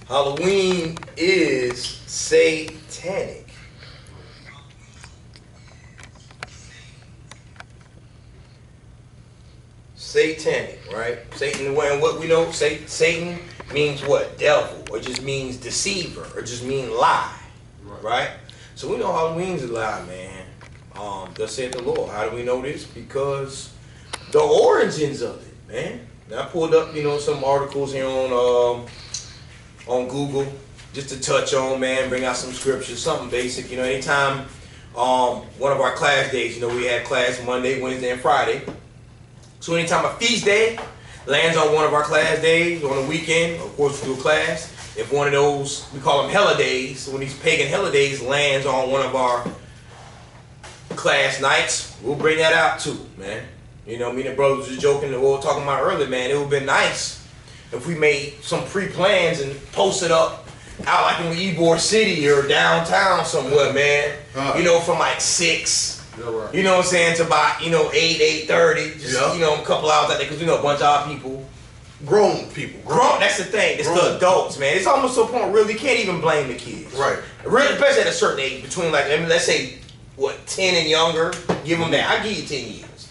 Halloween is satanic. Satanic, right? Satan, and what we know, Satan means what? Devil, or just means deceiver, or just mean lie, right? So we know Halloween's a lie, man. Thus saith the Lord. How do we know this? Because the origins of it, man. Now I pulled up, some articles here on Google just to touch on, man, bring out some scriptures, something basic. Anytime one of our class days, we had class Monday, Wednesday, and Friday. So anytime a feast day lands on one of our class days, on a weekend, of course we do a class. If one of those, we call them holidays, so when these pagan holidays lands on one of our class nights, we'll bring that out too, man. Me and the brothers were joking that we were talking about earlier, man. It would have been nice if we made some pre-plans and posted up out like in Ybor City or downtown somewhere, man. From like 6. Yeah, right. You know what I'm saying, to about, 8, 8:30, just, a couple hours out there, because a bunch of our people. Grown people. Grown, that's the thing. It's the adults, man. It's almost to a point, really, you can't even blame the kids. Right. Really, especially at a certain age, between let's say, 10 and younger, give them that. I'll give you 10 years.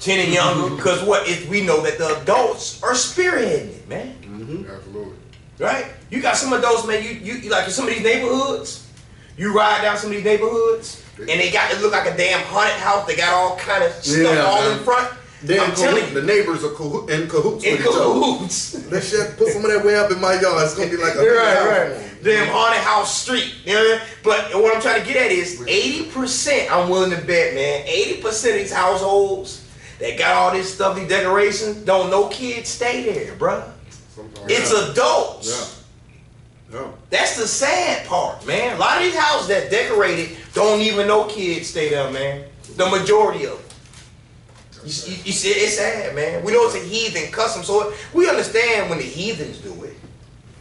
10 and younger, because we know that the adults are spearheading it, man. Mm-hmm. Absolutely. Right? You got some adults, man, you like in some of these neighborhoods, you ride down some of these neighborhoods, and it look like a damn haunted house. They got all kind of stuff all in front. I'm telling you, the neighbors are in cahoots with each other. Let's just put some of that way up in my yard. It's gonna be like a right. Damn haunted house street. You know what I mean? But what I'm trying to get at is 80%. I'm willing to bet, man. 80% of these households that got all this stuff, these decorations, don't know kids stay there, bruh. It's adults. Yeah. That's the sad part, man. A lot of these houses that decorated don't even know kids stay there, man. The majority of them. You see, it's sad, man. We know it's a heathen custom, so we understand when the heathens do it.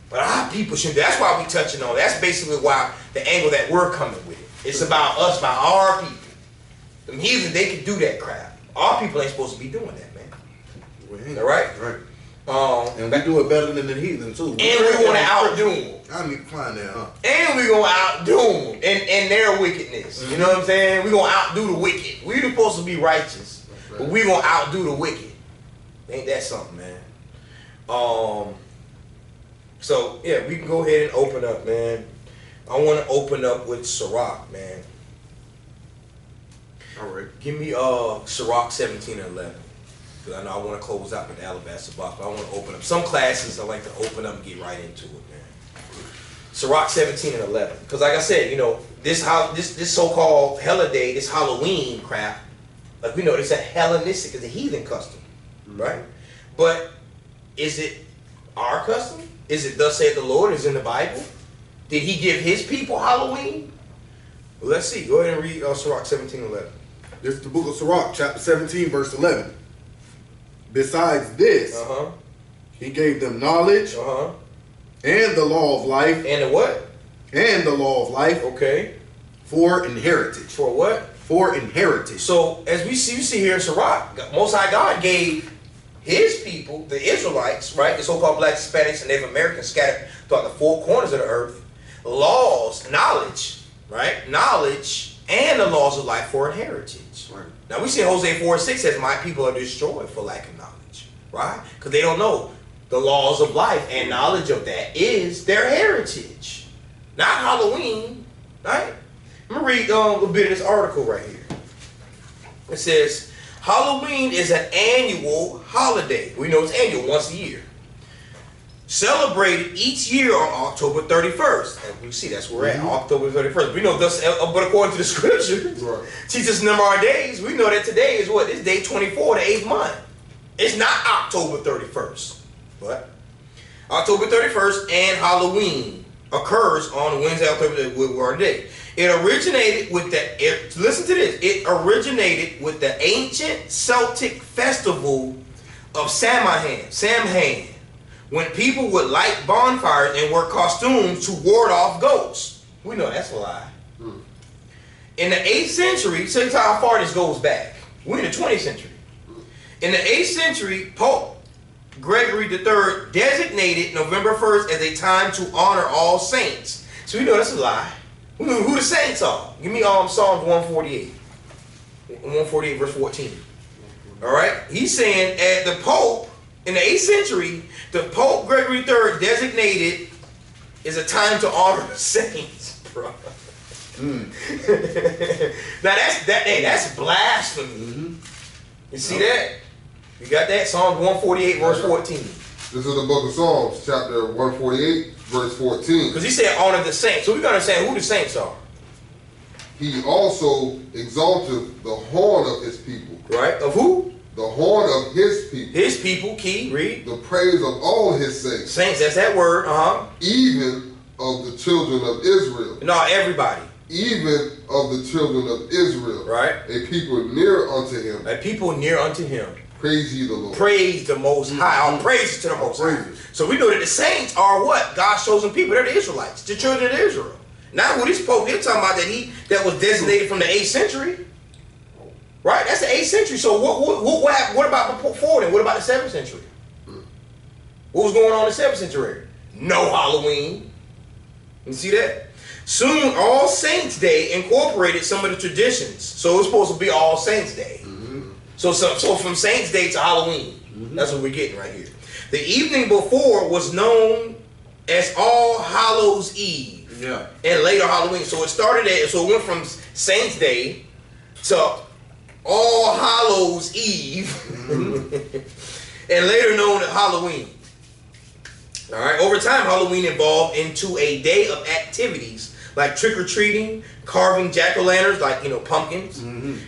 But our people shouldn't. That's why we touching on. That's basically why the angle that we're coming with it. It's about us, about our people. Them heathens, they can do that crap. Our people ain't supposed to be doing that, man. All right? Right. And we do it better than the heathen too. And we want to outdo them. I need to find that, huh? And we gonna outdo them in their wickedness. You know what I'm saying? We gonna outdo the wicked. We supposed to be righteous, but we gonna outdo the wicked. Ain't that something, man? So yeah, we can go ahead and open up, man. I want to open up with Sirach, man. All right. Give me Sirach 17 and 11. Because I know I want to close out with the alabaster box, but I want to open up. Some classes I like to open up and get right into it, man. Sirach 17 and 11. Because like I said, this so-called holiday, this Halloween crap, like we know it's a Hellenistic, it's a heathen custom, right? But is it our custom? Is it thus saith the Lord? Is it in the Bible? Did he give his people Halloween? Well, let's see. Go ahead and read Sirach 17 and 11. This is the book of Sirach, chapter 17, verse 11. Besides this, he gave them knowledge and the law of life. And the what? And the law of life. Okay. For inheritance. For what? For inheritance. So, as you see here in Sirach, Most High God gave his people, the Israelites, right, the so-called black Hispanics and Native Americans scattered throughout the four corners of the earth, laws, knowledge, right? Knowledge and the laws of life for inheritance. Right. Now we see Hosea 4:6 says, my people are destroyed for lack of knowledge, right? Because they don't know the laws of life, and knowledge of that is their heritage. Not Halloween, right? I'm going to read a little bit of this article right here. It says, Halloween is an annual holiday. We know it's annual, once a year. Celebrated each year on October 31st. And we see that's where we're at, October 31st. We know this, but according to the scripture, teach us number our days. We know that today is what? It's day 24, the 8th month. It's not October 31st. But October 31st and Halloween occurs on Wednesday, October day. It originated with listen to this. It originated with the ancient Celtic festival of Samhain, when people would light bonfires and wear costumes to ward off ghosts. We know that's a lie. In the 8th century, so you how far this goes back. We're in the 20th century. In the 8th century, Pope Gregory III designated November 1st as a time to honor all saints. So we know that's a lie. We know who the saints are. Give me Psalms 148. 148 verse 14. All right? He's saying at the Pope, in the 8th century, the Pope Gregory III designated is a time to honor the saints, bro. Now that's blasphemy. Mm-hmm. You see that? You got that? Psalms 148 verse 14. This is the book of Psalms, chapter 148, verse 14. Because he said honor the saints. So we got to understand who the saints are. He also exalted the horn of his people. Right? Of who? The horn of his people. His people, key, read. The praise of all his saints. Saints, that's that word, Even of the children of Israel. No, everybody. Even of the children of Israel. Right. A people near unto him. A people near unto him. Praise ye the Lord. Praise the Most High. All praises to the Most High. So we know that the saints are what? God's chosen people. They're the Israelites, the children of Israel. Now who this Pope here talking about that was designated from the 8th century? Right? That's the 8th century. So what about before then? What about the 7th century? What was going on in the 7th century? No Halloween. You see that? Soon All Saints Day incorporated some of the traditions. So it was supposed to be All Saints Day. So from Saints Day to Halloween. That's what we're getting right here. The evening before was known as All Hallows Eve. Yeah. And later Halloween. So it went from Saints Day to All Hallows Eve. And later known as Halloween. All right. Over time, Halloween evolved into a day of activities like trick-or-treating, carving jack-o'-lanterns, like, pumpkins,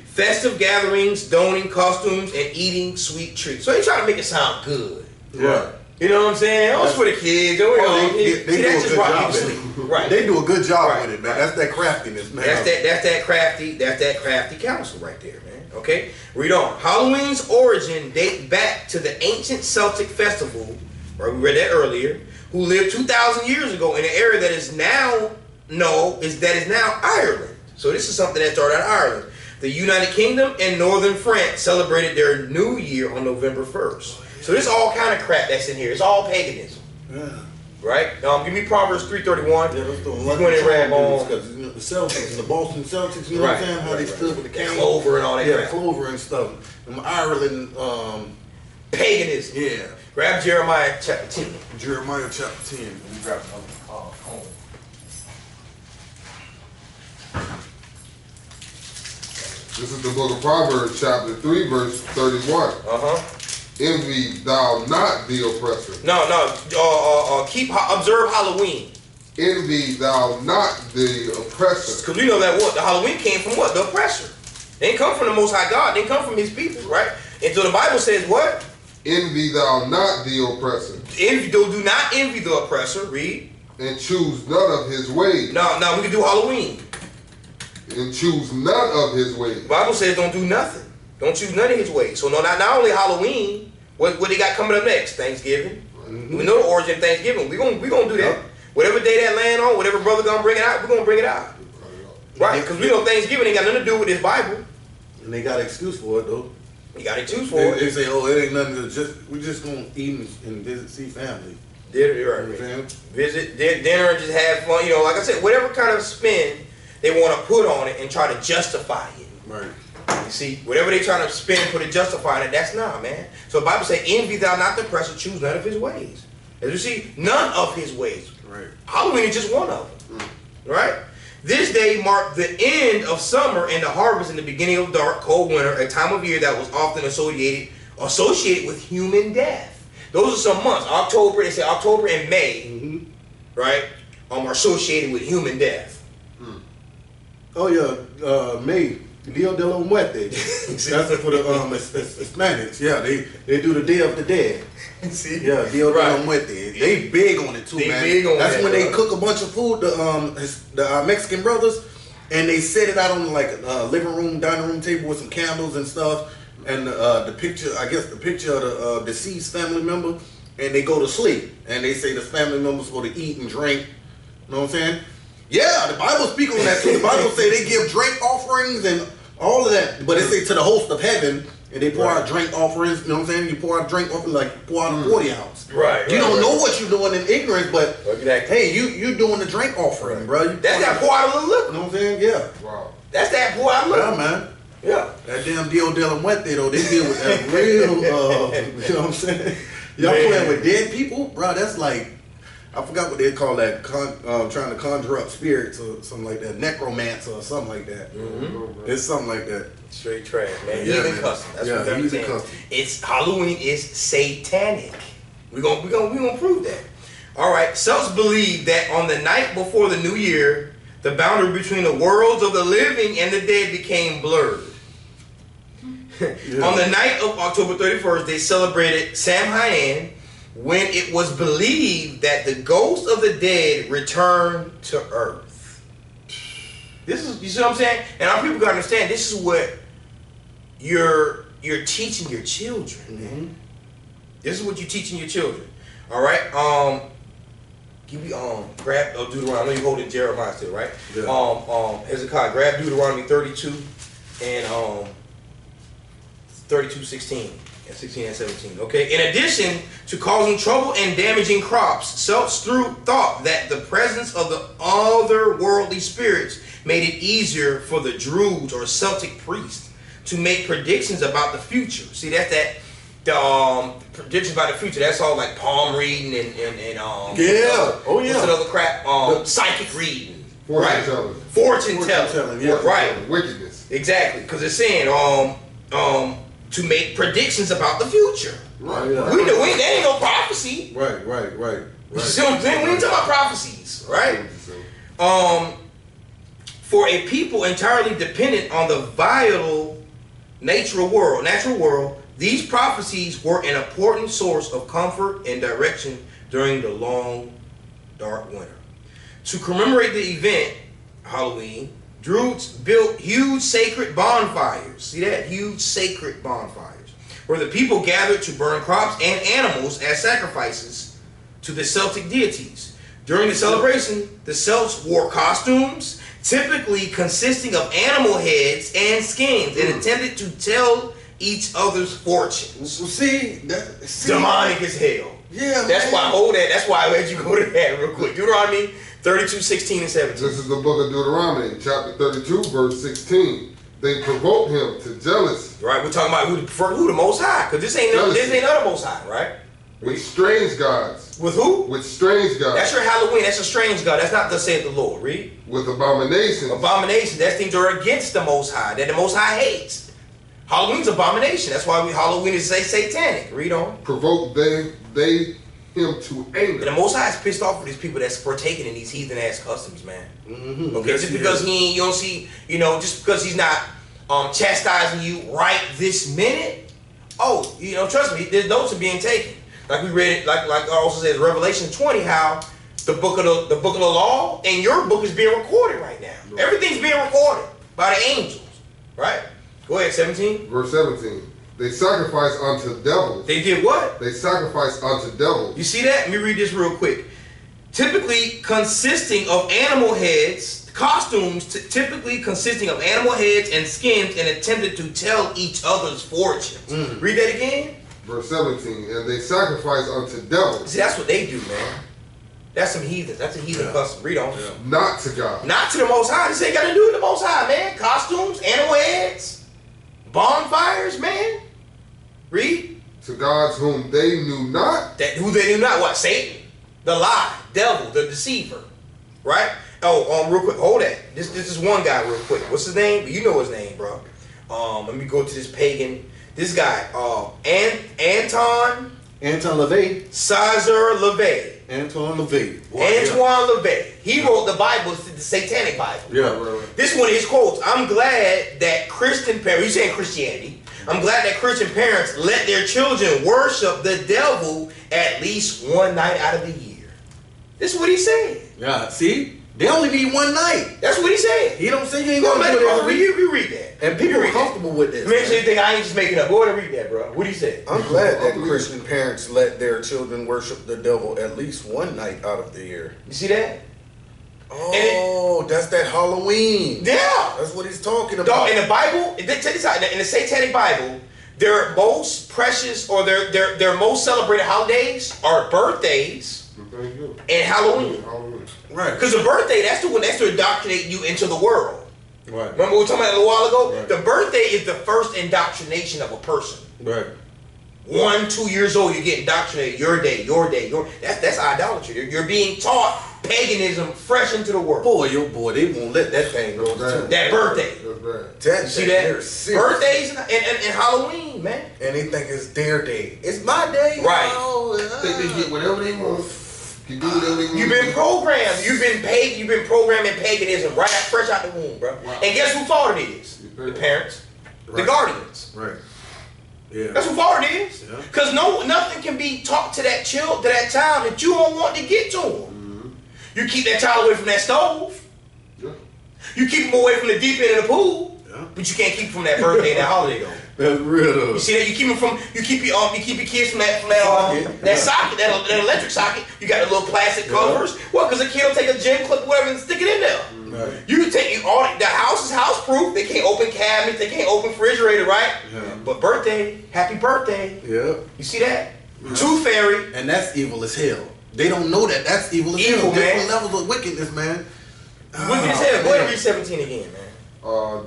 festive gatherings, donning costumes, and eating sweet treats. So they try to make it sound good. Right. You know what I'm saying? Oh, it's for the kids. They do a good job. Right. They do a good job with it, man. That's that craftiness, man. That's that crafty counsel right there, man. Okay? Read on. Halloween's origin date back to the ancient Celtic festival, right? We read that earlier, who lived 2,000 years ago in an area that is now Ireland. So this is something that started out of Ireland. The United Kingdom and Northern France celebrated their New Year on November 1st. So this all kind of crap that's in here. It's all paganism. Yeah. Right? Give me Proverbs 3:31. Yeah, that's the one that read on. Because the Celtics, the Boston Celtics, you know what I'm saying? How they stood with the cane. Clover and all that crap. Clover and stuff. From Ireland, paganism. Yeah. Grab Jeremiah chapter 10. Jeremiah chapter 10. Let me grab home. This is the book of Proverbs, chapter 3, verse 31. Envy thou not the oppressor. Observe Halloween. Envy thou not the oppressor. Because we know that the Halloween came from what? The oppressor. They didn't come from the Most High God. They didn't come from his people, right? And so the Bible says what? Envy thou not the oppressor. Do not envy the oppressor. Read. And choose none of his ways. No, we can do Halloween. And choose none of his ways. The Bible says don't do nothing. Don't choose none of his ways. So not only Halloween, what they got coming up next? Thanksgiving. We know the origin of Thanksgiving. We gonna do that. Whatever day that land on, whatever brother gonna bring it out, we're gonna bring it out. Right? Because we know Thanksgiving ain't got nothing to do with this Bible. And they got an excuse for it though. You got to choose for it. They say, it ain't nothing to we just gonna eat and visit, see family. Visit dinner and just have fun. Like I said, whatever kind of spin they want to put on it and try to justify it. Right. You see, whatever they trying to spin and put a justify in it, that's not, man. So the Bible says, envy thou not the oppressor, choose none of his ways. As you see, none of his ways. Right. Halloween is just one of them. Right? This day marked the end of summer and the harvest and the beginning of dark, cold winter, a time of year that was often associated with human death. Those are some months. October, they say October and May, right, are associated with human death. Oh yeah, May, Dia de la Muerte. That's for the Hispanics. Yeah, they do the Day of the Dead. See? Yeah, Dia de la Muerte. They big on it too, man. Big on That's that, when they cook a bunch of food. The Mexican brothers, and they set it out on like a living room, dining room table with some candles and stuff, and the picture of the deceased family member, and they go to sleep, and they say the family member's going to eat and drink. You know what I'm saying? Yeah, the Bible speaks on that too. The Bible say they give drink offerings and all of that, but it say to the host of heaven, and they pour out drink offerings. You know what I'm saying? You pour out drink offerings, like pour out a 40 ounce. Right. You don't know what you're doing in ignorance, but exactly. hey, you doing the drink offering, bro. That's that pour out a little liquor. You know what I'm saying? Yeah. Wow. That's that pour out a little. Yeah, man. Yeah. That damn Dio de la Muerte though, they deal with that real. You know what I'm saying? Y'all playing with dead people, bro. That's like, I forgot what they call that. Trying to conjure up spirits or something like that. Necromancer or something like that. Mm-hmm. It's something like that. Straight trash, man. Yeah, Even custom. That's what I'm he's saying. a custom. It's Halloween is satanic. We gonna prove that. All right. Some believe that on the night before the New Year, the boundary between the worlds of the living and the dead became blurred. On the night of October 31st, they celebrated Samhain, when it was believed that the ghosts of the dead returned to earth. This is, you see what I'm saying? And our people gotta understand, this is what you're teaching your children. Mm-hmm. This is what you're teaching your children. All right. Give me grab Deuteronomy. I know you're holding Jeremiah still, right? Yeah. Hezekiah, grab Deuteronomy 32 and 32:16 and 16 and 17. Okay. In addition to causing trouble and damaging crops, Celts thought that the presence of the otherworldly spirits made it easier for the Druids or Celtic priests to make predictions about the future. See, that's that. The predictions about the future. That's all like palm reading and yeah. Oh yeah. What's another crap? Psychic reading. Fortune telling. Fortune telling. Yeah. Right. Wickedness. Exactly. Because it's saying to make predictions about the future. Right. Yeah. We know there ain't no prophecy. Right. You see what I'm saying? We ain't talking about prophecies, right? For a people entirely dependent on the vital natural world, these prophecies were an important source of comfort and direction during the long, dark winter. To commemorate the event, Halloween, Druids built huge sacred bonfires. See that? Huge sacred bonfires, where the people gathered to burn crops and animals as sacrifices to the Celtic deities. During the celebration, the Celts wore costumes, typically consisting of animal heads and skins, and intended to tell each other's fortunes. See, demonic as hell. Yeah, that's man. why. Hold that. That's why I let you go to that real quick. Deuteronomy 32:16 and 17. This is the book of Deuteronomy, chapter 32, verse 16. They provoked him to jealousy. Right. We're talking about who the Most High, because this ain't other Most High, right? With strange gods. With who? With strange gods. That's your Halloween. That's a strange God. That's not thus saith the Lord. Read. With abominations. Abominations. That's things that are against the Most High, that the Most High hates. Halloween's abomination. That's why Halloween is satanic. Read on. Provoked they him to anger. And the Most High is pissed off with these people that's partaking in these heathen ass customs, man. Mm-hmm. Okay, just because you don't see, just because he's not chastising you right this minute. Oh, trust me, there's notes are being taken. Like we read it, like also says Revelation 20, how the book of the law and your book is being recorded right now. Right. Everything's being recorded by the angels, right? Go ahead, 17. Verse 17. They sacrifice unto devils. They did what? They sacrifice unto devils. You see that? Let me read this real quick. Typically consisting of animal heads, costumes typically consisting of animal heads and skins, and attempted to tell each other's fortunes. Read that again. Verse 17. And they sacrifice unto devils. See, that's what they do, man. That's some heathens. That's a heathen custom. Read on. Yeah. Not to God. Not to the Most High. This ain't got to do with the Most High, man. Costumes, animal heads, bonfires, man. Read. To gods whom they knew not. Who they knew not? What? Satan, the lie, devil, the deceiver. Right? Oh, real quick. Hold that. This is one guy real quick. What's his name? You know his name, bro. Let me go to this pagan. This guy, Anton LaVey. Caesar LaVey. Antoine LaVey. Antoine LaVey. He wrote the Bible, the Satanic Bible. Yeah. This one of his quotes. I'm glad that Christian parents, he's saying Christianity. I'm glad that Christian parents let their children worship the devil at least one night out of the year. This is what he said. Yeah, see? They only need one night. That's what he said. He don't say you ain't gonna do it every week. You read that. And people are comfortable with this. Make sure you think I ain't just making up. Go ahead and read that, bro. What do you say? I'm glad that Christian parents let their children worship the devil at least one night out of the year. You see that? Oh, that's that Halloween. Yeah. That's what he's talking about. Dog, in the Bible, check this out. In the Satanic Bible, their most precious or their most celebrated holidays are birthdays and Halloween. Right. Because the birthday, that's the one that's to indoctrinate you into the world. Right. Remember we were talking about it a while ago? Right. The birthday is the first indoctrination of a person. Right. 1, 2 years old, you get indoctrinated. Your day. That's idolatry. You're being taught paganism fresh into the world. Boy, they won't let that thing go down. That birthday. You see that? Birthdays and Halloween, man. And they think it's their day. It's my day. Right. Think they get whatever they want. Can do whatever they want. You've been programmed. You've been programmed in paganism fresh out the womb, bro. Wow. And guess who fault it is? The parents. Right. The guardians. Right. Yeah. That's what fault it is. Because nothing can be taught to that child that you don't want to get to him. Mm-hmm. You keep that child away from that stove. Yeah. You keep him away from the deep end of the pool. Yeah. But you can't keep him from that birthday and that holiday though. That's real though. You see that? You keep your kids from that socket, that electric socket. You got the little plastic covers. Well, because a kid will take a gym clip, whatever, and stick it in there. Right. You can take all the house is house proof. They can't open cabinets. They can't open refrigerator, right? Yeah. But birthday, happy birthday. Yeah. You see that? Yeah. Tooth fairy. And that's evil as hell. They don't know that that's evil as hell. Different levels of wickedness, man. Wicked as hell. Go ahead and read 17 again, man.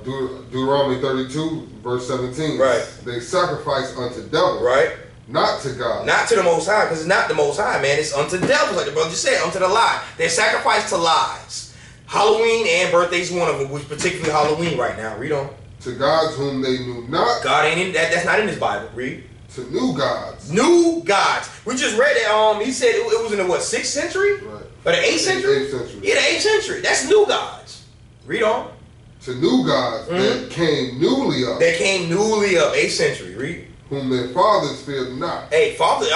Deuteronomy 32, verse 17. Right. They sacrifice unto devils. Right. Not to God. Not to the Most High, because it's not the Most High, man. It's unto devils, like the brother just said, unto the lie. They sacrifice to lies. Halloween and birthday's one of them, which particularly Halloween right now. Read on. To gods whom they knew not. God ain't in that. That's not in his Bible. Read. To new gods. New gods. We just read that. He said it was in the 6th century? Right. Or the 8th century? 8th century. Yeah, the 8th century. That's new gods. Read on. To new gods that came newly up. They came newly up. 8th century. Read. Whom their fathers feared not. Hey, our fathers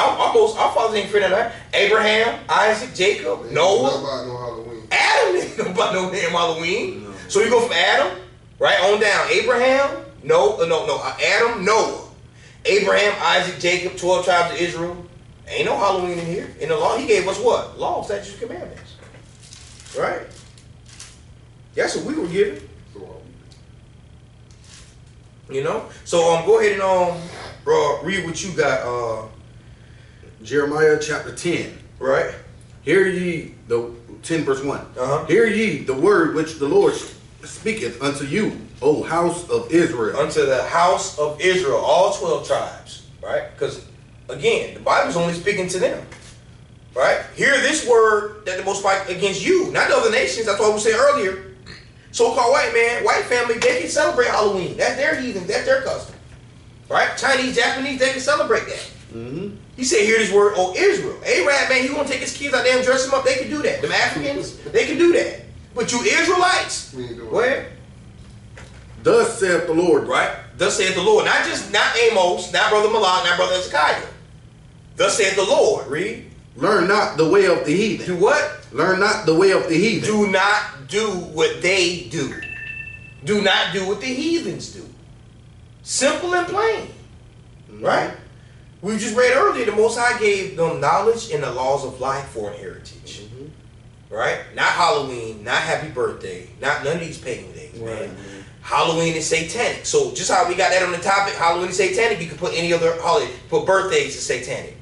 ain't feared not. Abraham, Isaac, Jacob, Noah. Nobody know Halloween. Adam didn't know about no damn Halloween. No. So you go from Adam, right on down. Abraham, Adam, Noah. Abraham, Isaac, Jacob, 12 tribes of Israel. Ain't no Halloween in here. In the law, he gave us what? Law, statutes, commandments. Right? That's what we were given. You know? So go ahead and read what you got. Jeremiah chapter 10. Right? Hear ye the 10 verse 1. Hear ye the word which the Lord speaketh unto you, O house of Israel. Unto the house of Israel, all 12 tribes. Right? Because again, the Bible's only speaking to them. Right? Hear this word that the Most High against you, not the other nations. That's what we said earlier. So-called white family, they can celebrate Halloween. That's their heathen. That's their custom. Right? Chinese, Japanese, they can celebrate that. Mm-hmm. He said, hear this word, oh Israel. Arab, man, he want to take his kids out there and dress them up. They can do that. Them Africans, they can do that. But you Israelites, go ahead. Thus saith the Lord. Right? Thus saith the Lord. Not Amos, not Brother Malak, not Brother Hezekiah. Thus saith the Lord. Read. Learn not the way of the heathen. Do what? Learn not the way of the heathen. Do not do what they do. Do not do what the heathens do. Simple and plain. Mm-hmm. Right? We just read earlier, the Most High gave them knowledge and the laws of life for an heritage. Mm-hmm. Right? Not Halloween, not happy birthday, not none of these pagan days, man. Mm-hmm. Halloween is satanic. So just how we got that on the topic, Halloween is satanic, you can put any other holiday. Put birthdays as satanic.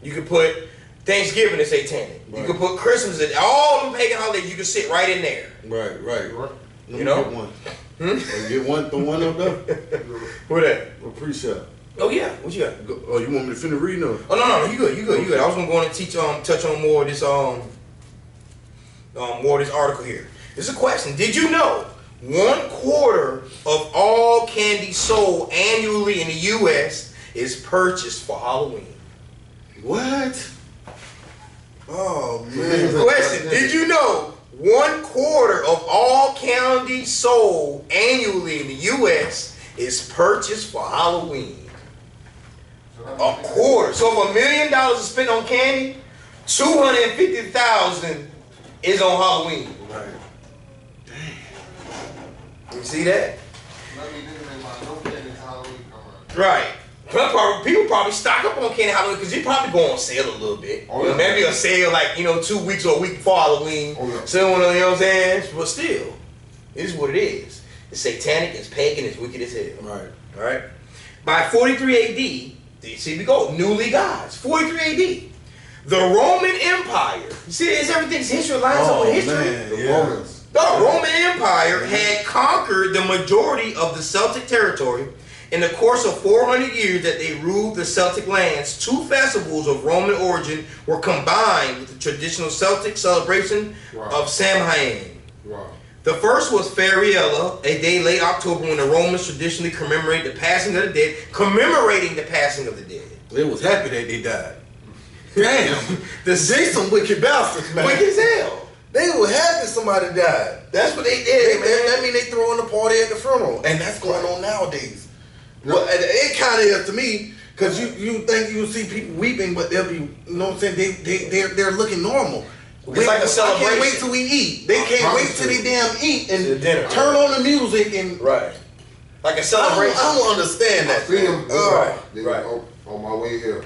You can put Thanksgiving is satanic. Right. You can put Christmas in all them pagan holidays, you can sit right in there. Right. You know? Get one. Get one, the one up there. What that? A precept. Oh yeah, what you got? Oh, you want me to finish reading those? Oh no, you good. I was gonna go on and touch on more of this more of this article here. This is a question. Did you know 1/4 of all candy sold annually in the U.S. is purchased for Halloween? What? Oh man. Question. Did you know 1/4 of all candy sold annually in the U.S. is purchased for Halloween? 1/4. So if $1 million is spent on candy, $250,000 is on Halloween. Right. Dang. You see that? Right. People probably stock up on candy Halloween because you probably go on sale a little bit. Oh, yeah. Maybe a sale like 2 weeks or a week before Halloween. Oh, yeah. So you know what I'm saying? But still, it is what it is. It's satanic, it's pagan, it's wicked as hell. Right. All right. By 43 AD, see we go, newly gods. 43 AD, the Roman Empire. You see, everything's history lines up with history. Man, The yeah. Romans. The Roman Empire had conquered the majority of the Celtic territory. In the course of 400 years that they ruled the Celtic lands, 2 festivals of Roman origin were combined with the traditional Celtic celebration of Samhain. Wow. The first was Feriella, a day late October when the Romans traditionally commemorate the passing of the dead, commemorating the passing of the dead. They was happy that they died. Damn, they some wicked bastards, man. Wicked as hell. They were happy somebody died. That's what they did, man. That mean they throwing a party at the funeral, and that's going on nowadays. Well, it kind of is to me, because you think you see people weeping, but they'll be, you know what I'm saying? They're looking normal. It's like a celebration. I can't wait till we eat. They can't wait till they damn eat and dinner, turn on the music and right. Like a celebration. I don't understand that. I see them. Right. On my way here.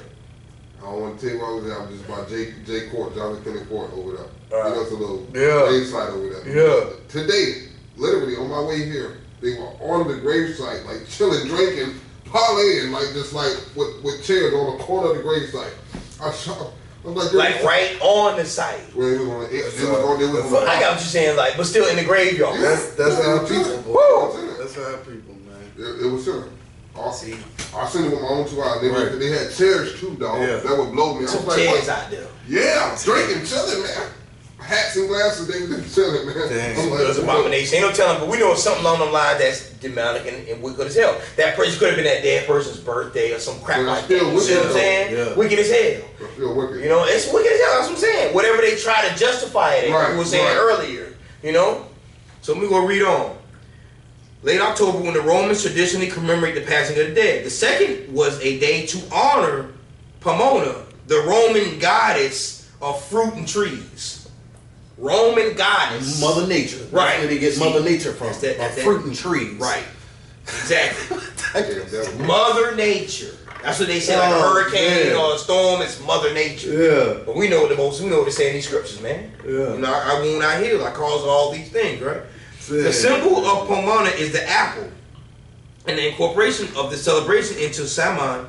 I don't want to tell you where I was at. I'm just by J Court, Jonathan Kennedy Court over there. Right. That's a little Yeah. gravesite over there. Yeah. Today, literally on my way here, they were on the gravesite, like chilling, drinking, parlaying, like just like with chairs on the corner of the gravesite. I'm like right on the site. Well, it was on the, I got what you're saying, like, but still in the graveyard. Yeah. That's how people. Woo! That's how people, man. It was chilling. I see. I seen it with my own 2 eyes. They had chairs too, dog. Yeah. That would blow me. I Some was like, chairs what? out there. Yeah, drinking, chilling, man. Hats and glasses, they were just chilling, man. Damn. I'm It was an abomination. Ain't no telling, but we know something along them lines that's demonic and wicked as hell. That person could have been that dead person's birthday or some crap But like it's that. still You see what I'm wicked, saying? though. Yeah. Wicked as hell. I feel wicked. You know, it's wicked as hell. That's what I'm saying. Whatever they try to justify it, like we were saying earlier. You know? So let me go read on. Late October, when the Romans traditionally commemorate the passing of the dead. The second was a day to honor Pomona, the Roman goddess of fruit and trees. Roman goddess. Mother Nature. That's Right. where they get Mother Nature from. That's that- Fruit and trees. Right. Exactly. Yeah, Mother Nature. That's what they say, like a hurricane or a storm, it's Mother Nature. Yeah. But we know we know what they say in these scriptures, man. Yeah. You know, I wound, I heal, I cause all these things, right? Yeah. The symbol of Pomona is the apple. And the incorporation of the celebration into Samhain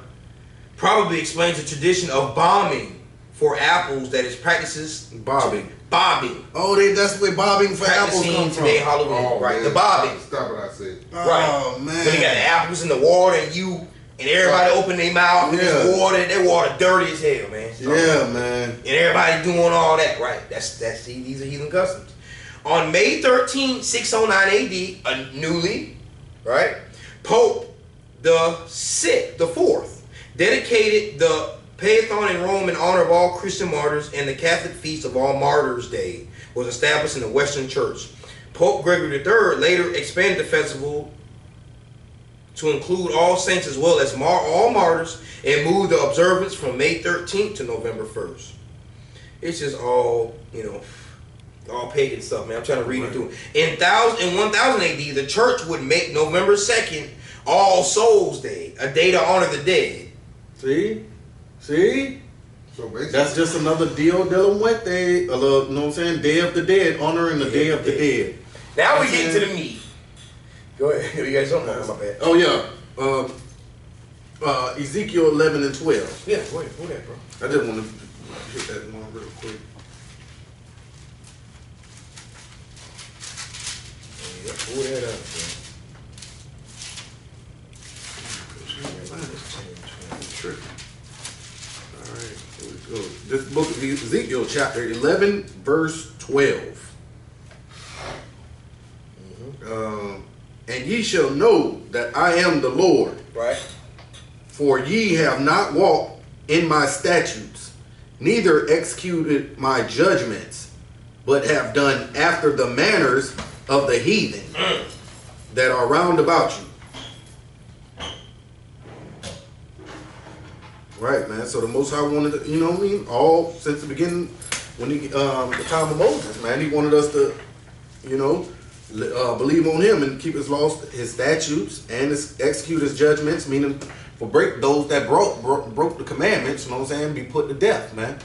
probably explains the tradition of bombing for apples that is practices Bobbing. bobbing. Oh, that's where bobbing for apples Practicing come from. today Halloween, Oh, right? man. The bobbing. Stop what I said. Oh, Right. man. So you got the apples in the water and everybody open their mouth and Yeah. this water, that water dirty as hell, man. Yeah, man. And everybody doing all that, right? See, these are heathen customs. On May 13, 609 AD, newly, right, Pope the Fourth dedicated the Python in Rome in honor of all Christian martyrs, and the Catholic feast of All Martyrs' Day was established in the Western Church. Pope Gregory III later expanded the festival to include all saints as well as all martyrs, and moved the observance from May 13th to November 1st. It's just all, all pagan stuff, man. I'm trying to read it through. In 1000 AD, the church would make November 2nd All Souls Day, a day to honor the dead. See? So basically, That's just another deal dealing with day, a little, you know what I'm saying? Day of the Dead, honoring the Day of the Dead. Now we get to the meat. Go ahead. You got something? My bad. Oh, yeah. Ezekiel 11 and 12. Yeah, go ahead. Pull that, bro. I just want to hit that one real quick. Yeah, pull that up, Tricky. All right, here we go. This book of Ezekiel, chapter 11, verse 12. And ye shall know that I am the Lord, right? for ye have not walked in my statutes, neither executed my judgments, but have done after the manners of the heathen that are round about you. Right, man. So the Most High wanted to, you know what I mean? All since the beginning, when the time of Moses, man, he wanted us to, believe on him and keep his laws, his statutes, and execute his judgments, meaning for those that broke the commandments, you know what I'm saying, be put to death, man.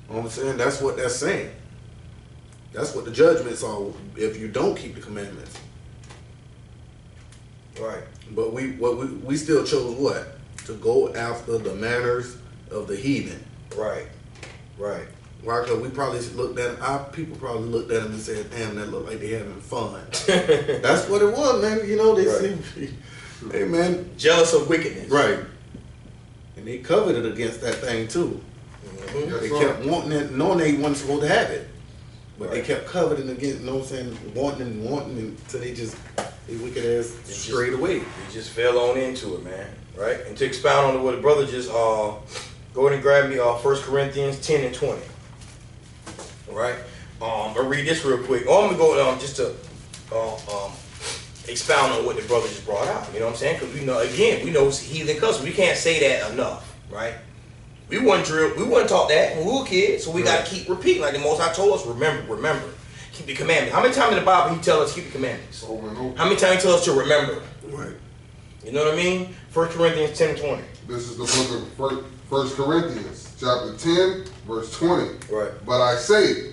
You know what I'm saying? That's what that's saying. That's what the judgments are if you don't keep the commandments. Right. But we still chose what? To go after the manners of the heathen. Right. Right. Why? Because we probably looked at our people probably looked at them and said, "Damn, that look like they having fun." That's what it was, man. You know, they seem, hey, man, jealous of wickedness. Right. And they coveted against that thing too. Mm-hmm. Yes, They sir. kept wanting it, knowing they wasn't supposed to have it, but Right. they kept coveting against. You know what I'm saying? Wanting, until they wicked ass strayed away. They just fell on into it, man. Right. And to expound on what the brother just go ahead and grab me 1 Corinthians 10 and 20. Right. I'll read this real quick. I'm gonna go just to expound on what the brother just brought out. You know what I'm saying? Because we know it's heathen customs. We can't say that enough, right? We weren't drilled. We weren't taught that when we were kids, so we got to keep repeating. Like the Most High told us, remember, keep the commandments. How many times in the Bible He tell us keep the commandments? Over and over. How many times He tell us to remember? Right. You know what I mean? 1 Corinthians 10 and 20. This is the book of 1 Corinthians, chapter 10, verse 20. Right. But I say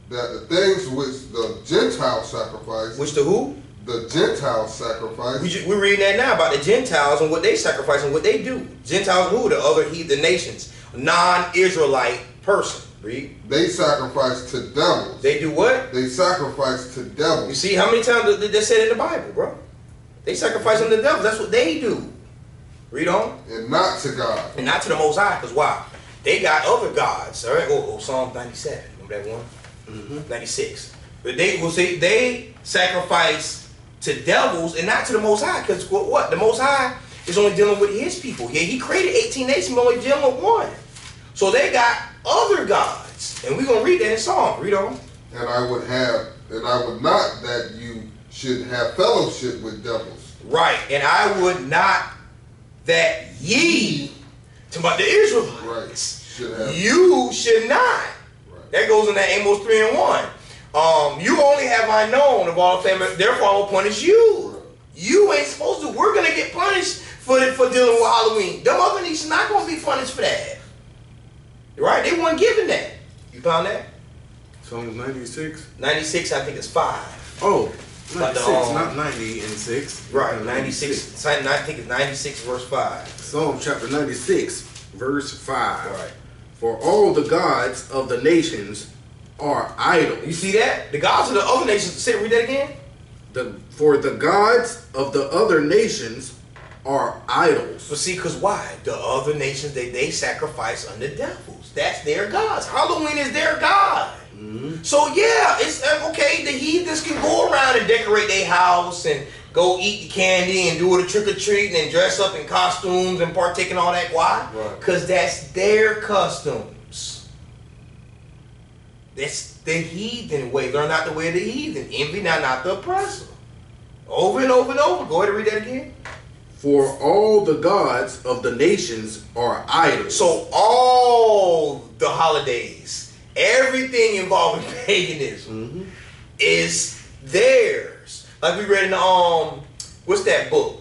that the things which the Gentiles sacrifice, Which the who? the Gentiles sacrifice, We're reading that now about the Gentiles and what they sacrifice and what they do. Gentiles who? The other heathen nations. Non-Israelite person. Read. they sacrifice to devils. They do what? They sacrifice to devils. You see how many times did they say it in the Bible, bro? They sacrifice unto the devil. That's what they do. Read on. And not to God. And not to the Most High, because why? They got other gods. All right. Psalm 97. Remember that one? 96. But they sacrifice to devils and not to the Most High, because what? The Most High is only dealing with His people. Yeah, He created 18 nations, but only dealing with one. So they got other gods, and we're gonna read that in Psalm. Read on. And I would not that you should have fellowship with devils. Right, and I would not that ye, to about the Israelites, Right. Should have. you should not. Right. That goes in that Amos 3 and 1. You only have I known of all family, therefore I will punish you. Right. You ain't supposed to. We're gonna get punished for dealing with Halloween. Them other nations not gonna be punished for that. Right? They weren't given that. You found that? Psalm 96. 96, I think it's 5. Oh, But 96, the, not 90 and 6. Right, 96. I think it's 96 verse 5. Psalm chapter 96, verse 5. Right. For all the gods of the nations are idols. You see that? The gods of the other nations. Say, read that again. For the gods of the other nations are idols. But see, because why? The other nations, they sacrifice unto devils. That's their gods. Halloween is their god. Mm-hmm. So yeah, it's okay. The heathens can go around and decorate their house and go eat the candy and do the trick or treating and dress up in costumes and partake in all that. Why? Right. Because that's their customs. That's the heathen way. Learn not the way of the heathen. Envy now, not the oppressor. Over and over and over. Go ahead and read that again. For all the gods of the nations are idols. So all the holidays, everything involving paganism is theirs. Like we read in the what's that book?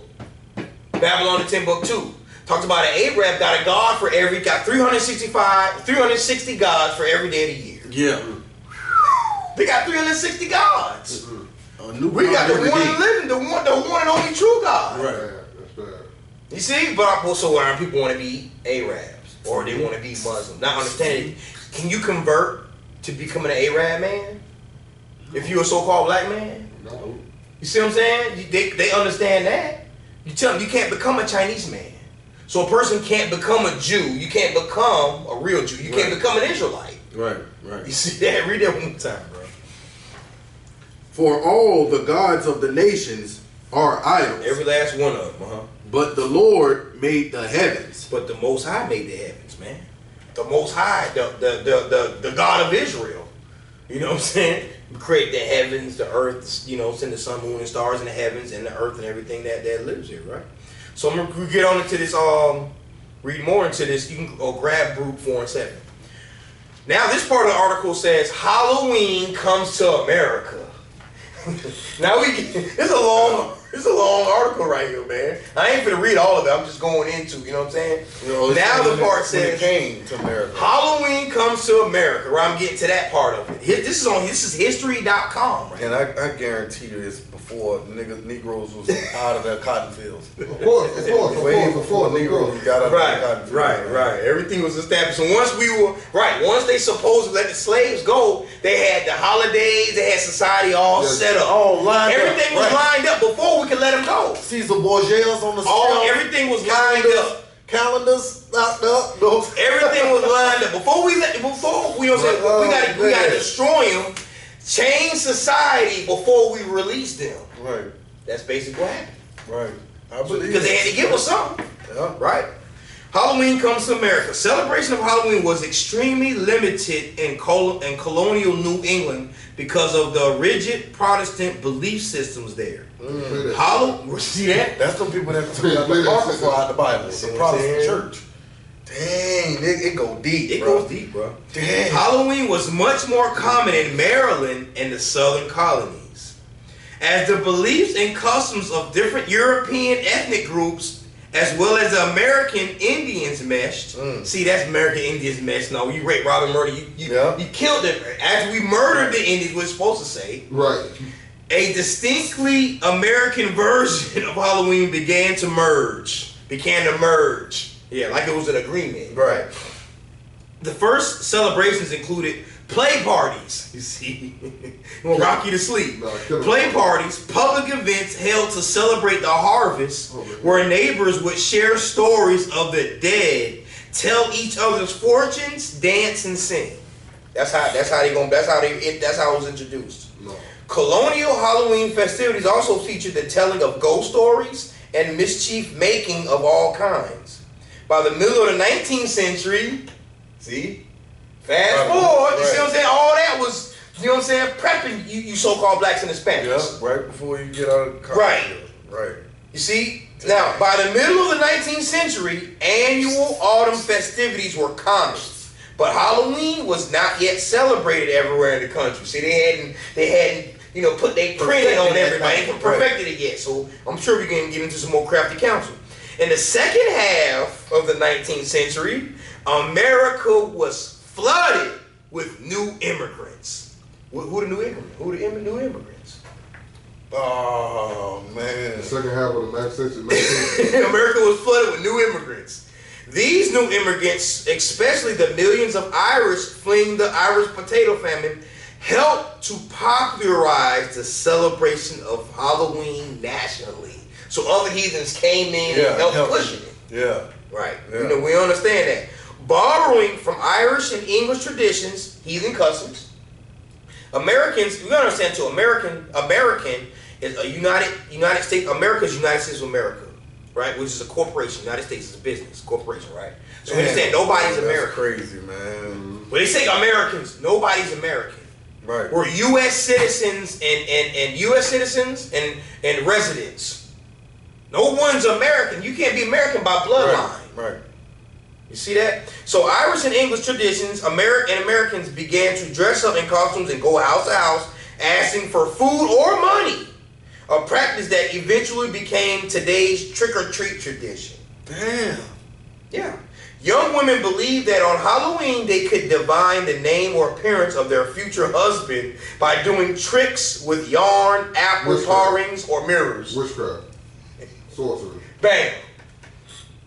Babylon the 10 book 2. Talks about an Arab got a god for got 360 gods for every day of the year. Yeah. They got 360 gods. We got the every one day. living, the one and only true God. Right. Bad. That's bad. You see, but also our people want to be Arabs or they want to be Muslim. Not understanding. Can you convert to becoming an Arab man if you're a so-called black man? No. You see what I'm saying? They understand that. You tell them you can't become a Chinese man. So a person can't become a Jew. You can't become a real Jew. You can't become an Israelite. Right, right. You see that? Read that one more time, bro. For all the gods of the nations are idols. Every last one of them, But the Lord made the heavens. But the Most High made the heavens, man. The Most High, the God of Israel. You know what I'm saying? Create the heavens, the earth, you know, send the sun, moon, and stars in the heavens and the earth and everything that lives here, right? So I'm gonna get on into this, read more into this. You can go grab group 4 and 7. Now this part of the article says Halloween comes to America. Now it's a long It's a long article right here, man. I ain't gonna read all of it. I'm just going into, you know what I'm saying? Now the part says, came to America. Halloween comes to America, where I'm getting to that part of it. This is history.com, right? And I guarantee you this before Negroes was out of their cotton fields. Of course. Way before Negroes got out of their cotton fields. Right. Everything was established. And once they supposedly let the slaves go, they had the holidays, they had society all set up. All lined Everything up. was lined up before we could let them go. Caesar Borgia's on the shelf. Everything was lined up. Calendars locked up. Everything was lined up. Before we gotta destroy them, change society before we release them. Right. That's basically what happened. Right. I believe Because they had to give us something. Yeah. Right. Halloween comes to America. Celebration of Halloween was extremely limited in colonial New England because of the rigid Protestant belief systems there. See that? That's the people that took out the Arkansas out the Bible. The Protestant church. Dang, it go deep. It goes deep, bro. Dang. Halloween was much more common in Maryland and the southern colonies, as the beliefs and customs of different European ethnic groups as well as the American Indians meshed. See, that's American Indians meshed. No, you rape, rob, and murder. You killed them. After we murdered the Indians, we're supposed to say. Right. A distinctly American version of Halloween began to merge. Yeah, like it was an agreement. Right. The first celebrations included play parties. You see, we'll rock you to sleep. Play parties, public events held to celebrate the harvest, where neighbors would share stories of the dead, tell each other's fortunes, dance, and sing. That's how it was introduced. No. Colonial Halloween festivities also featured the telling of ghost stories and mischief making of all kinds. By the middle of the 19th century, fast forward, you see what I'm saying? All that was, you know what I'm saying, prepping you so-called blacks and Hispanics. Yeah, right before you get out of the country. Right. You see? Now, by the middle of the 19th century, annual autumn festivities were common. But Halloween was not yet celebrated everywhere in the country. See, they hadn't put their print on everybody. They hadn't perfected it yet. So I'm sure we can get into some more crafty counsel. In the second half of the 19th century, America was flooded with new immigrants. Who the new immigrants? Who the new immigrants? Oh, man. The second half of the 19th century. America was flooded with new immigrants. These new immigrants, especially the millions of Irish fleeing the Irish potato famine, helped to popularize the celebration of Halloween nationally. So other heathens came in and helped pushing it. Yeah. Right. Yeah. We understand that. Borrowing from Irish and English traditions, heathen customs, Americans, we gotta understand too, American is a United States, America is United States of America, right? Which is a corporation. United States is a business, corporation, right? So when they say nobody's American. That's crazy, man. When they say Americans, nobody's American. Right. We're U.S. citizens and U.S. citizens and residents. No one's American. You can't be American by bloodline. Right. You see that? So Irish and English traditions, Americans began to dress up in costumes and go house to house asking for food or money. A practice that eventually became today's trick-or-treat tradition. Damn. Yeah. Young women believed that on Halloween they could divine the name or appearance of their future husband by doing tricks with yarn, apple parings, or mirrors. Witchcraft. Sorcery. Bam.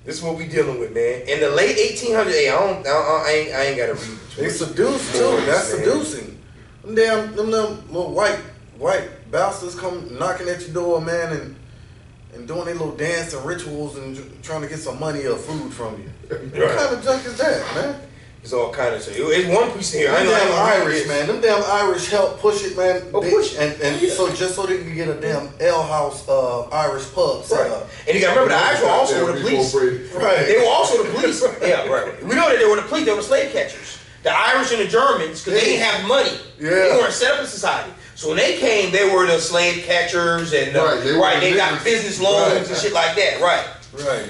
This is what we dealing with, man. In the late 1800s, I ain't got to read. They seduce too. That's seducing. Them little white bastards come knocking at your door, man, and doing their little dance and rituals and trying to get some money or food from you. What kind of junk is that, man? It's all kind of shit. It's one piece here. Them damn Irish, man. Them damn Irish help push it, man. Push it. And so just so they can get a damn ale house Irish pub set up. And you gotta remember the Irish were also the police. Right. They were also the police. Yeah, right. We know that they were the police. They were slave catchers. The Irish and the Germans, because they didn't have money. Yeah. They weren't set up in society. So when they came, they were the slave catchers and they got business loans and shit like that. Right.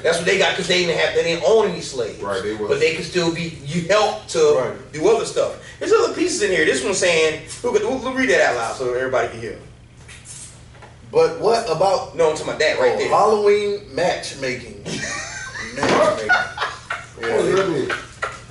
That's what they got because they didn't own any slaves. Right. But they could still help to do other stuff. There's other pieces in here. This one's saying, we'll read that out loud so everybody can hear. But what about No, I'm talking about that right there. Halloween matchmaking? Matchmaking. What does that mean?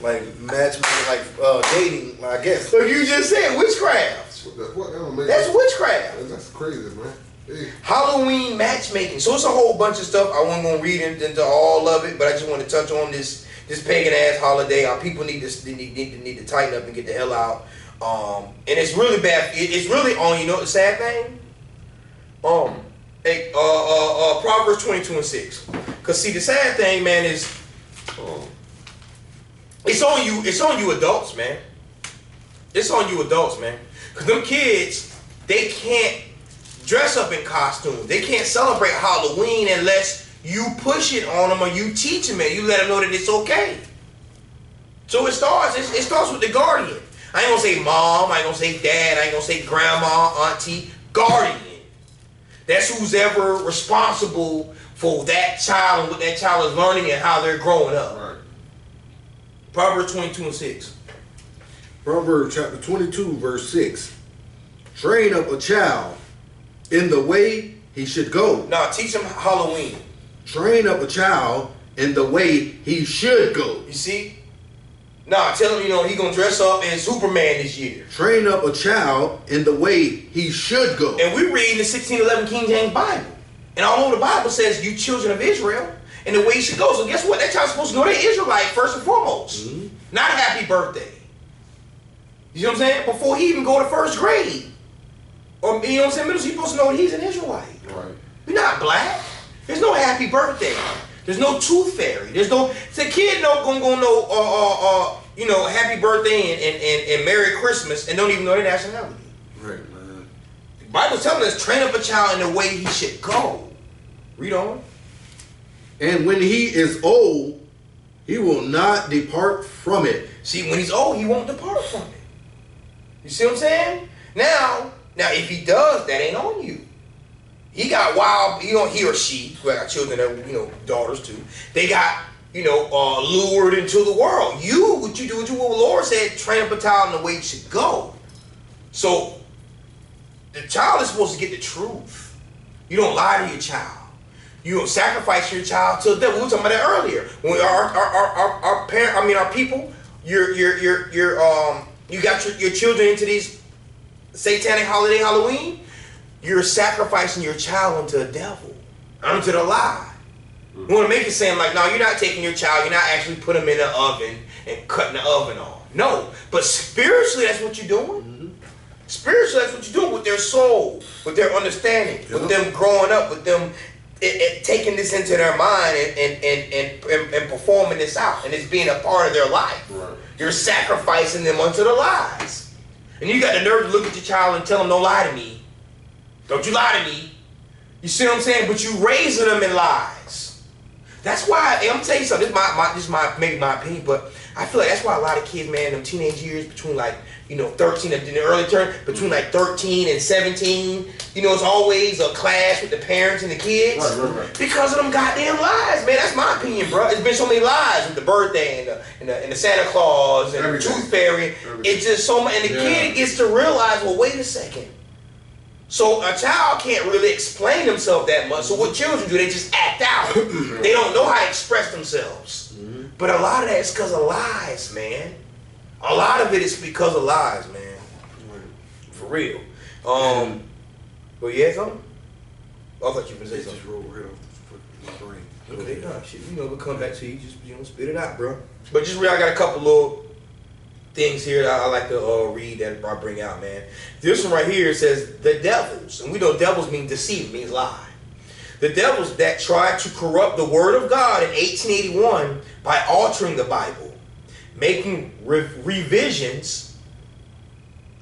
Like matchmaking, like dating, I guess. So you just said witchcraft. What that don't make That's witchcraft. That's crazy, man. Hey. Halloween matchmaking. So it's a whole bunch of stuff. I wasn't gonna read into all of it, but I just want to touch on this pagan ass holiday. Our people need to tighten up and get the hell out. And it's really bad. It's really on. You know the sad thing. Proverbs 22:6. Cause see the sad thing, man, is it's on you. It's on you adults, man. It's on you adults, man. Cause them kids, they can't dress up in costumes. They can't celebrate Halloween unless you push it on them or you teach them and you let them know that it's okay. So it starts with the guardian. I ain't gonna say mom, I ain't gonna say dad, I ain't gonna say grandma, auntie, guardian. That's who's ever responsible for that child and what that child is learning and how they're growing up. Right. Proverbs 22:6. Proverbs chapter 22, verse 6. Train up a child in the way he should go. Now teach them Halloween. Train up a child in the way he should go. You see? Nah, tell him, he gonna dress up as Superman this year. Train up a child in the way he should go. And we read the 1611 King James Bible. And all over the Bible says, you children of Israel, and the way you should go. So guess what? That child's supposed to know they're Israelite first and foremost. Mm-hmm. Not happy birthday. You know what I'm saying? Before he even go to first grade. Or, you know what I'm saying? Middle school, he's supposed to know that he's an Israelite. Right. You're not black. There's no happy birthday. There's no tooth fairy. There's no. The kid gonna know happy birthday and Merry Christmas and don't even know their nationality. Right, man. The Bible's telling us train up a child in the way he should go. Read on. And when he is old, he will not depart from it. See, when he's old, he won't depart from it. You see what I'm saying? Now if he does, that ain't on you. He got wild, he or she, who got children, daughters too. They got, lured into the world. What the Lord said, train up a child in the way it should go. So, the child is supposed to get the truth. You don't lie to your child. You don't sacrifice your child to the devil. We were talking about that earlier. When our people, you got your children into these satanic holiday Halloween. You're sacrificing your child unto the devil, unto the lie. You want to make it seem like, no, you're not taking your child, you're not actually putting them in the oven and cutting the oven off. No, but spiritually, that's what you're doing. Mm-hmm. Spiritually, that's what you're doing with their soul, with their understanding, with them growing up, with them taking this into their mind and performing this out, and it's being a part of their life. Right. You're sacrificing them unto the lies. And you got the nerve to look at your child and tell them, don't lie to me. Don't you lie to me. You see what I'm saying? But you raising them in lies. That's why, I'm telling you something, this is maybe my opinion, but I feel like that's why a lot of kids, man, them teenage years between 13 in the early turn, between 13 and 17, it's always a clash with the parents and the kids. Right. Because of them goddamn lies, man. That's my opinion, bro. It's been so many lies with the birthday and the Santa Claus and the Tooth Fairy. It's just so much, and the kid gets to realize, well, wait a second. So a child can't really explain themselves that much. So what children do, they just act out. They don't know how to express themselves. Mm-hmm. But a lot of that is because of lies, man. A lot of it is because of lies, man. For real. Well, yeah, something? I thought you were going to say something. Just rolled right off my brain. Okay, shit. We'll come back to you. Just, spit it out, bro. But just I got a couple little things here that I like to read that I bring out, man. This one right here says, the devils. And we know devils mean deceive, means lie. The devils that tried to corrupt the word of God in 1881 by altering the Bible, making revisions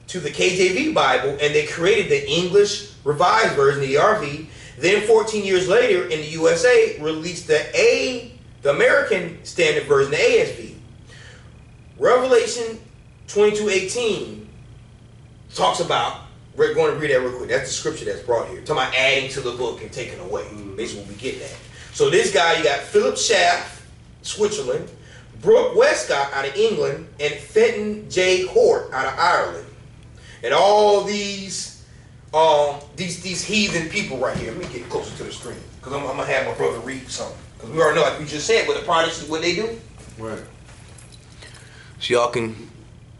to the KJV Bible, and they created the English Revised Version, the ERV. Then 14 years later in the USA, released the American Standard Version, the ASV. Revelation 22:18 talks about, we're going to read that real quick. That's the scripture that's brought here. Talking about adding to the book and taking away. Basically what we get at. So this guy, you got Philip Schaff, Switzerland, Brooke Westcott out of England, and Fenton J. Hort out of Ireland. And all these these heathen people right here. Let me get closer to the screen because I'm gonna have my brother read something because we already know, like we just said, what the Protestants, what they do. Right. So y'all can,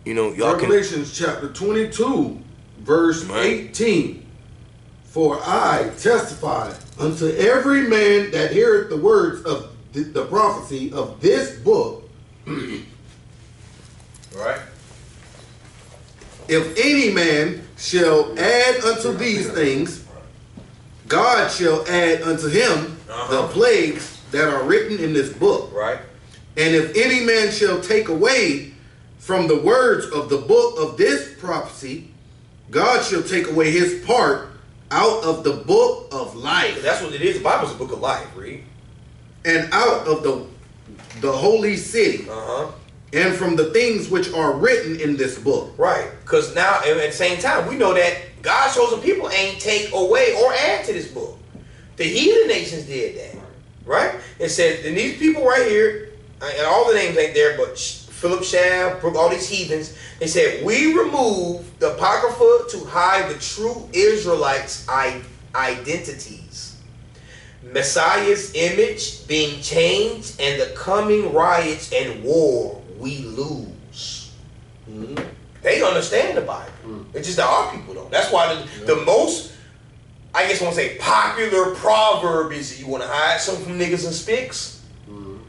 Revelations chapter 22, verse 18. For I testify unto every man that heareth the words of the prophecy of this book. Right. If any man shall add unto these things, God shall add unto him the plagues that are written in this book. Right. And if any man shall take away from the words of the book of this prophecy, God shall take away his part out of the book of life. That's what it is. The Bible's a book of life, read. And out of the holy city. And from the things which are written in this book. Right. Because now, at the same time, we know that God's chosen people ain't take away or add to this book. The heathen nations did that. Right? It said, and these people right here, and all the names ain't there, but Philip Shab, all these heathens, they said, we remove the Apocrypha to hide the true Israelites' identities. Messiah's image being changed, and the coming riots and war we lose. They understand the Bible. It's just that our people don't. That's why the most, I guess I want to say, popular proverb is, you want to hide something from niggas and spicks?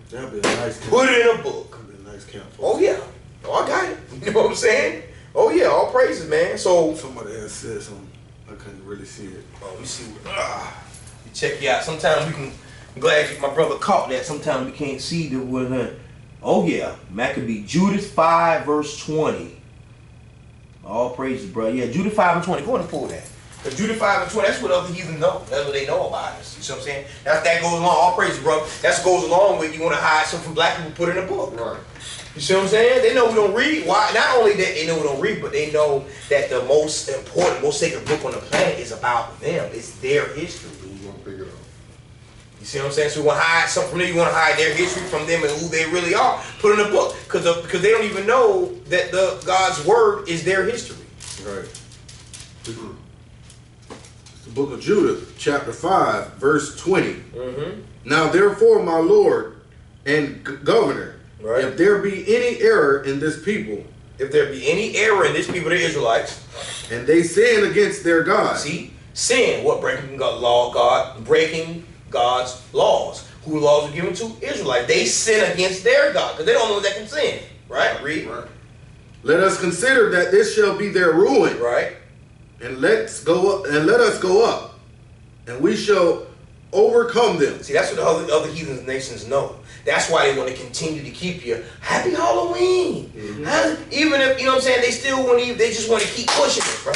That'd be a nice camp. Put it in a book. That'd be a nice camp. Oh yeah. Oh, I got it. You know what I'm saying? Oh yeah, all praises, man. So somebody else said something. I couldn't really see it. Oh, let me see what you check you out. Sometimes we can, I'm glad my brother caught that. Sometimes we can't see the what. Oh yeah, Maccabee, Judith 5 verse 20. All praises, bro. Yeah, Judith 5 and 20. Go ahead and pull that. Because Judith 5 and 20, that's what other heathen know. That's what they know about us. You see what I'm saying? That goes along. All praises, bro. That goes along with you want to hide something from black people, put it in a book. Right. You see what I'm saying? They know we don't read. Why? Not only that they know we don't read, but they know that the most important, most sacred book on the planet is about them. It's their history. You see what I'm saying? So we want to hide something from them. You want to hide their history from them and who they really are. Put in a book. Because they don't even know that God's word is their history. Right. It's the book of Judith, chapter 5, verse 20. Now therefore, my Lord and governor, if there be any error in this people, the Israelites, and they sin against their God. See? Sin. What? Breaking breaking God's laws. Who laws are given to? Israelites. They sin against their God because they don't know that can sin. Right? Read. Right. Let us consider that this shall be their ruin. Right. And let us go up, and we shall overcome them. See, that's what the other heathen nations know. That's why they want to continue to keep you happy Halloween. Even if, you know what I'm saying, they still want to, they just want to keep pushing it, bro.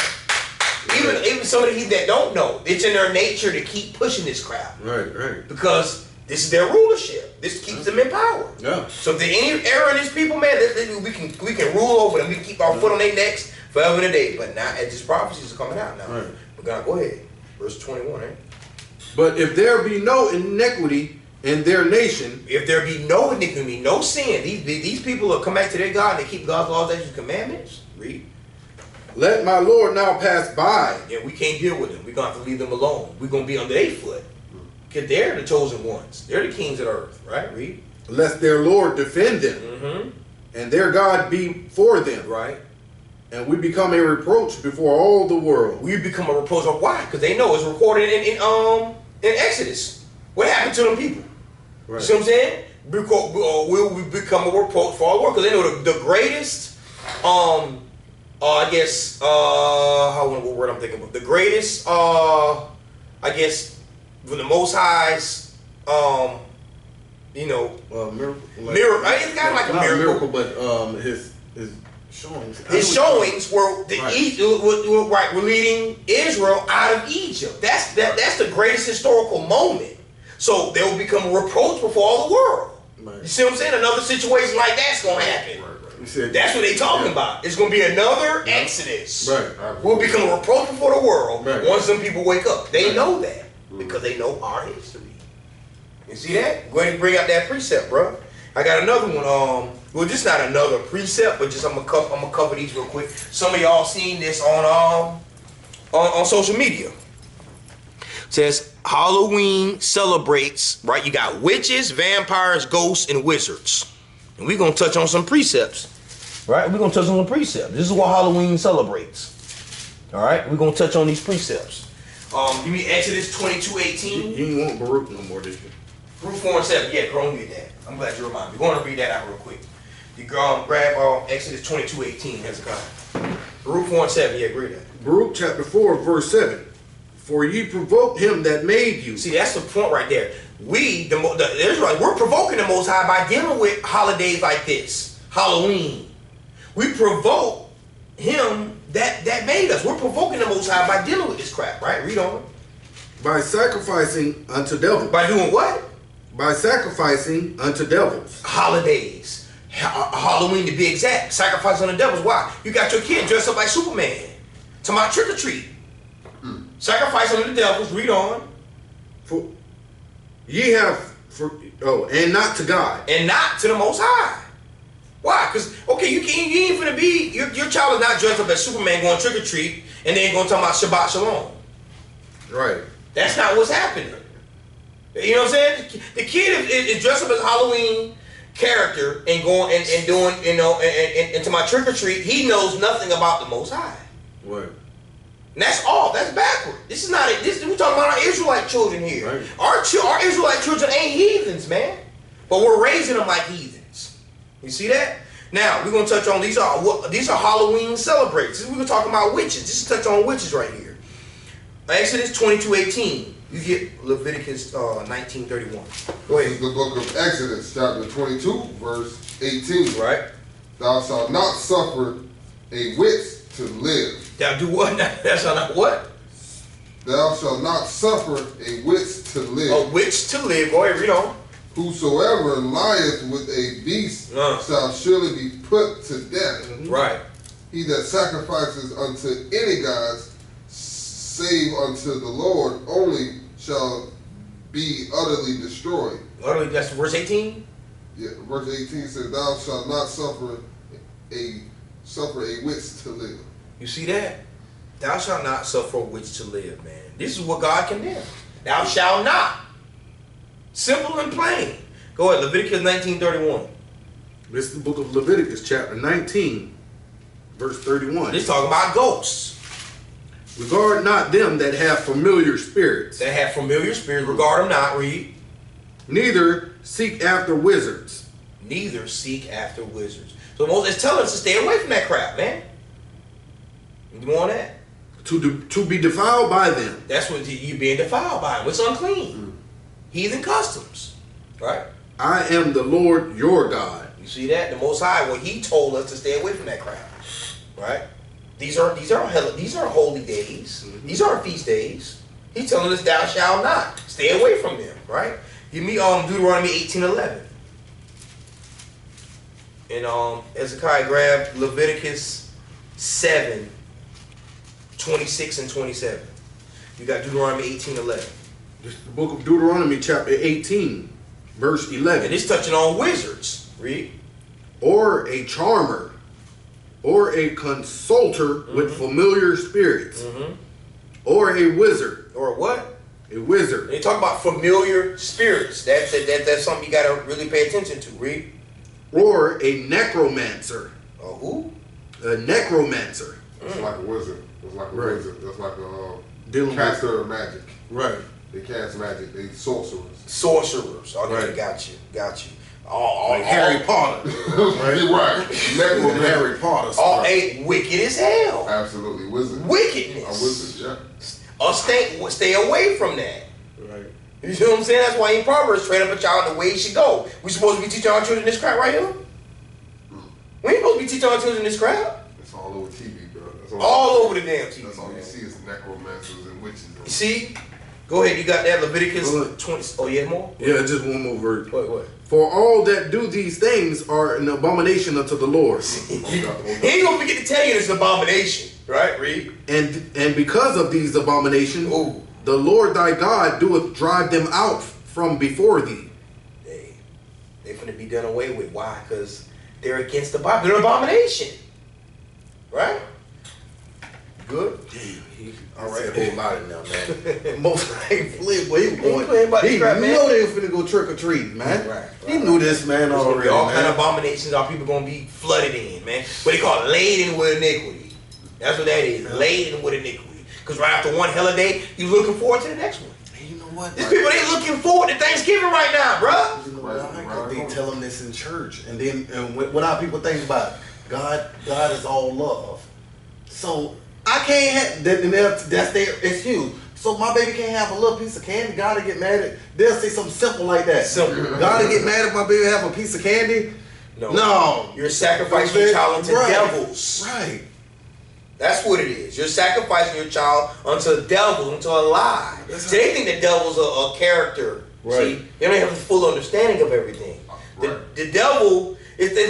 Even some of the heathen that don't know, it's in their nature to keep pushing this crap. Right. Because this is their rulership. This keeps them in power. Yeah. So if there's any error in these people, man, we can rule over them. We can keep our foot on their necks forever and a day. But now, as these prophecies are coming out now, we're gonna go ahead. Verse 21, right? But if there be no iniquity in their nation, if there be no iniquity, no sin, these people will come back to their God and they keep God's laws, statutes, and commandments. Read. Let my Lord now pass by. Yeah, we can't deal with them. We're gonna have to leave them alone. We're gonna be under their foot. Because they're the chosen ones. They're the kings of the earth, right? Read. Lest their Lord defend them, and their God be for them. Right. And we become a reproach before all the world. We become a reproach. Why? Because they know it's recorded in Exodus. What happened to them people? Right. You see what I'm saying? Will we become a reproach for all the world? Because they know the greatest, I guess, what word I'm thinking of? The greatest, I guess, from the Most High's, miracle. Miracle. It's kind of like a miracle. But his showings. His showings were we're leading Israel out of Egypt. That's the greatest historical moment. So they will become a reproach before all the world. Right. You see what I'm saying? Another situation like that's going to happen. Said, that's what they talking about. It's going to be another Exodus. Right. We'll become a reproach before the world once some people wake up. They know that because they know our history. You see that? Go ahead and bring out that precept, bro. I got another one. Well, just not another precept, but just I'm gonna cover these real quick. Some of y'all seen this on on social media. Says Halloween celebrates, right? You got witches, vampires, ghosts, and wizards. And we're going to touch on some precepts, right? We're going to touch on some precepts. This is what Halloween celebrates. All right? We're going to touch on these precepts. Give me Exodus 22:18. You ain't want Baruch no more, did you? Baruch 4:7. Yeah, go and read that. I'm glad you reminded me. We're going to read that out real quick. You grab Exodus 22:18, Hezekiah. Baruch 4:7. Yeah, agree that. Baruch chapter 4, verse 7. For ye provoked him that made you. See, that's the point right there. We, the Israelites, we're provoking the Most High by dealing with holidays like this, Halloween. We provoke him that made us. We're provoking the Most High by dealing with this crap, right? Read on. By sacrificing unto devils. By doing what? By sacrificing unto devils. Holidays. Halloween to be exact. Sacrifice on the devils. Why? You got your kid dressed up like Superman. To my trick or treat. Sacrifice on the devils. Read on. For ye have and not to God. And not to the Most High. Why? Because, okay, you ain't finna be, your child is not dressed up as Superman going trick or treat and then going to talk about Shabbat Shalom. Right. That's not what's happening. You know what I'm saying? The kid is dressed up as a Halloween character and going and doing, and to my trick or treat, he knows nothing about the Most High. Right. And that's all. That's backward. This is not it. We're talking about our Israelite children here. Right. Our Israelite children ain't heathens, man. But we're raising them like heathens. You see that? Now we're gonna touch on these are Halloween celebrations. We're gonna talk about witches. Just touch on witches right here. Exodus 22:18. You get Leviticus 19:31. Go ahead. This is the book of Exodus, chapter 22, verse 18. Right. Thou shalt not suffer a witch to live. Thou do what? Thou shalt not what? Thou shalt not suffer a witch to live. A witch to live. Go ahead, read on. Whosoever lieth with a beast shall surely be put to death. Right. He that sacrifices unto any gods, save unto the Lord only, shall be utterly destroyed. Utterly, that's verse 18? Yeah, verse 18 says, Thou shalt not suffer a witch to live. You see that? Thou shalt not suffer a witch to live, man. This is what God condemned. Thou shalt not. Simple and plain. Go ahead, Leviticus 19:31. This is the book of Leviticus, chapter 19, verse 31. This talking about ghosts. Regard not them that have familiar spirits. That have familiar spirits. Regard them not. Read. Neither seek after wizards. Neither seek after wizards. So it's telling us to stay away from that crap, man. You want that? To be defiled by them. That's what you're being defiled by. What's unclean? Heathen customs. Right? I am the Lord your God. You see that? The Most High, well, He told us to stay away from that crap. Right? These are holy days. These aren't feast days. He's telling us thou shalt not. Stay away from them. Right? Give me Deuteronomy 18:11. And Hezekiah grabbed Leviticus 7, 26 and 27. You got Deuteronomy 18:11. This is the book of Deuteronomy, chapter 18, verse 11. And it's touching on wizards. Read. Or a charmer, or a consulter with familiar spirits, or a wizard. Or what? A wizard. They talk about familiar spirits. That's something you got to really pay attention to. Read. Or a necromancer. A who? A necromancer. It's like a wizard. It's like a wizard. That's like a caster of magic. Right. They cast magic. They sorcerers. Sorcerers. Okay, right. Got you. Like Harry Potter. Right. Harry Potter. All ain't wicked as hell. Absolutely. Wizard. Wickedness. A wizard, yeah. Stay away from that. Right. You see what I'm saying? That's why in Proverbs, train up a child the way he should go. We supposed to be teaching our children this crap right here? We ain't supposed to be teaching our children this crap. It's all over TV, bro. That's all over the damn TV. That's all you see is necromancers and witches. You see? Go ahead, you got that Leviticus 20. Oh, you had more? Yeah, just one more verse. What? For all that do these things are an abomination unto the Lord. He ain't gonna forget to tell you it's an abomination, right? Read. And because of these abominations, the Lord thy God doeth drive them out from before thee. They finna be done away with. Why? Because they're against the Bible. They're an abomination. Right? Good. All right, a whole lot in there, man. Most ain't playing, boy. He was going. playing about He this crap, man. know they was finna go trick or treat, man. Right. He knew this, man, There's gonna already. be all man. kind of abominations. Our people gonna be flooded in, man. What they call it, laden with iniquity. That's what that is, laden with iniquity. Because right after one hell of day, you looking forward to the next one. Hey, you know what? These people ain't looking forward to Thanksgiving right now, bro. You know what? They tell them this in church, and then what our people think about God is all love. So I can't have that's their excuse. So my baby can't have a little piece of candy. God will get mad at. They'll say something simple like that. Simple. God will get mad if my baby have a piece of candy. No. You're sacrificing your child unto devils. Right. That's what it is. You're sacrificing your child unto a devil, unto a lie. See, they think the devil's a character. Right. See, they don't have the full understanding of everything. The devil is they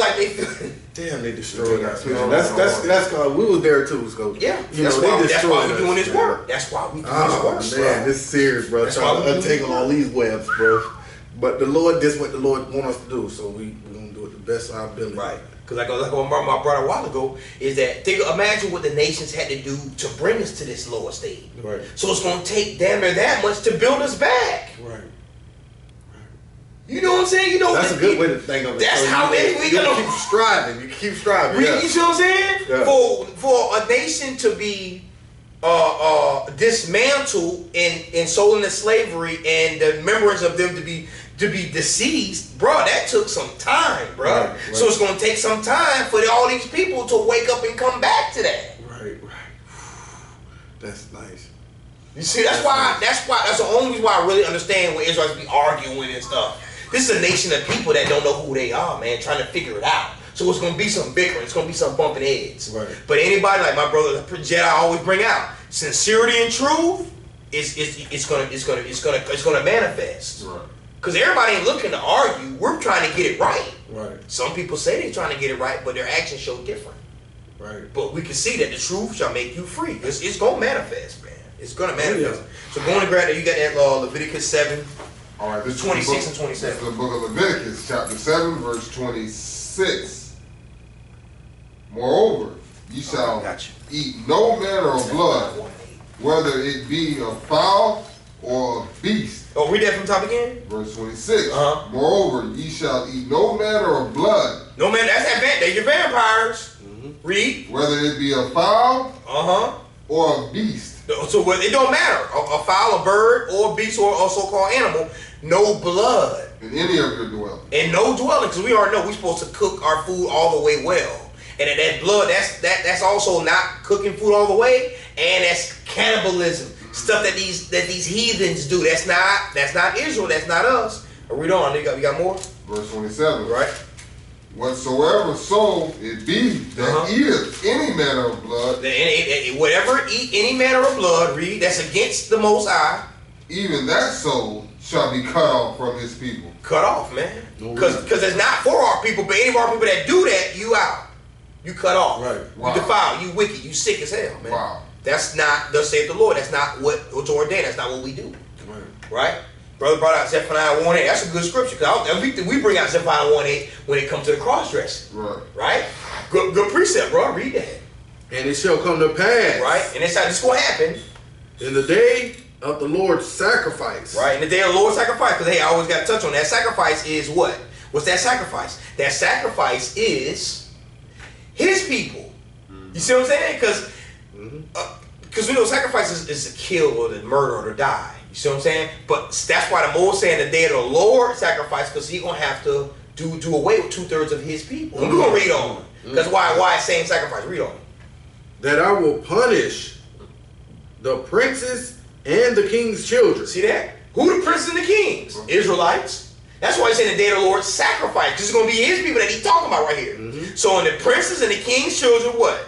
Damn, they destroyed us. That's cause we was there too. So yeah. you That's know, why we're doing us, this man. work. That's why we do this Oh work, man, bro. this is serious, bro. That's Trying why we to do untangle this. all these webs, bro. But the Lord, this is what the Lord want us to do. So we're gonna do it the best of our ability. Right. Because like I brought a while ago, is that imagine what the nations had to do to bring us to this lower state. Right. So it's going to take damn near that much to build us back. Right. You know what I'm saying? You know That's a good way to think of it. That's so how we gonna keep striving. You keep striving. You see what I'm saying? Yeah. For a nation to be dismantled and sold into slavery, and the members of them to be deceased, bro, that took some time, bro. Right. So it's gonna take some time for all these people to wake up and come back to that. Right. That's nice. You see, that's the only reason why I really understand when Israelites be arguing and stuff. This is a nation of people that don't know who they are, man, trying to figure it out. So it's gonna be some bickering, it's gonna be some bumping heads. Right. But anybody like my brother Jedi always bring out, sincerity and truth it's gonna manifest. Right. Cause everybody ain't looking to argue. We're trying to get it right. Right. Some people say they're trying to get it right, but their actions show different. Right. But we can see that the truth shall make you free. It's gonna manifest, man. It's gonna manifest. Yeah. So go on and grab that. You got that Leviticus 7. All right, this is 26 the and book, 27. This is the book of Leviticus, chapter 7, verse 26. Moreover, ye shall Gotcha. eat no manner of blood, whether it be of fowl or of beast. Oh, read that from the top again. Verse 26. Uh-huh. Moreover, ye shall eat no manner of blood, No man, they're your vampires. Mm-hmm. Read. whether it be of fowl Uh-huh. or of beast. So it don't matter. A fowl, a bird, or a beast, or a so-called animal. No blood. In any of your dwellings. And no dwelling, because we already know we're supposed to cook our food all the way well. And that blood, that's also not cooking food all the way, and that's cannibalism. Stuff that these heathens do. That's not Israel, that's not us. Read on, we got more? Verse 27. Right. Whatsoever soul it be that eateth any manner of blood, Whatever eat any manner of blood, read, that's against the Most High. even that soul shall be cut off from his people. Cut off, man. No Because it's not for our people, but any of our people that do that, you out. You cut off. Right. Wow. You defile. You wicked. You sick as hell, man. Wow. That's not, thus saith the Lord. That's not what's ordained. That's not what we do. Right. Right? Brother brought out Zephaniah 1:8. That's a good scripture. Because we bring out Zephaniah 1:8 when it comes to the cross-dressing. Right. Right? Good precept, bro. Read that. And it shall come to pass. Right? And that's how this is going to happen. In the day of the Lord's sacrifice. Right? In the day of the Lord's sacrifice. Because, hey, I always got to touch on that. Sacrifice is what? What's that sacrifice? That sacrifice is his people. You see what I'm saying? Because we know sacrifice is to kill or to murder or to die. You see what I'm saying? But that's why the Lord saying the day of the Lord sacrifice, because he's going to have to do away with 2/3 of his people. And we're going to read on. That's why it's saying sacrifice. Read on. That I will punish the princes and the king's children. See that? Who the princes and the kings? Israelites. That's why he's saying the day of the Lord sacrifice. Because it's going to be his people that he's talking about right here. So in the princes and the king's children, what?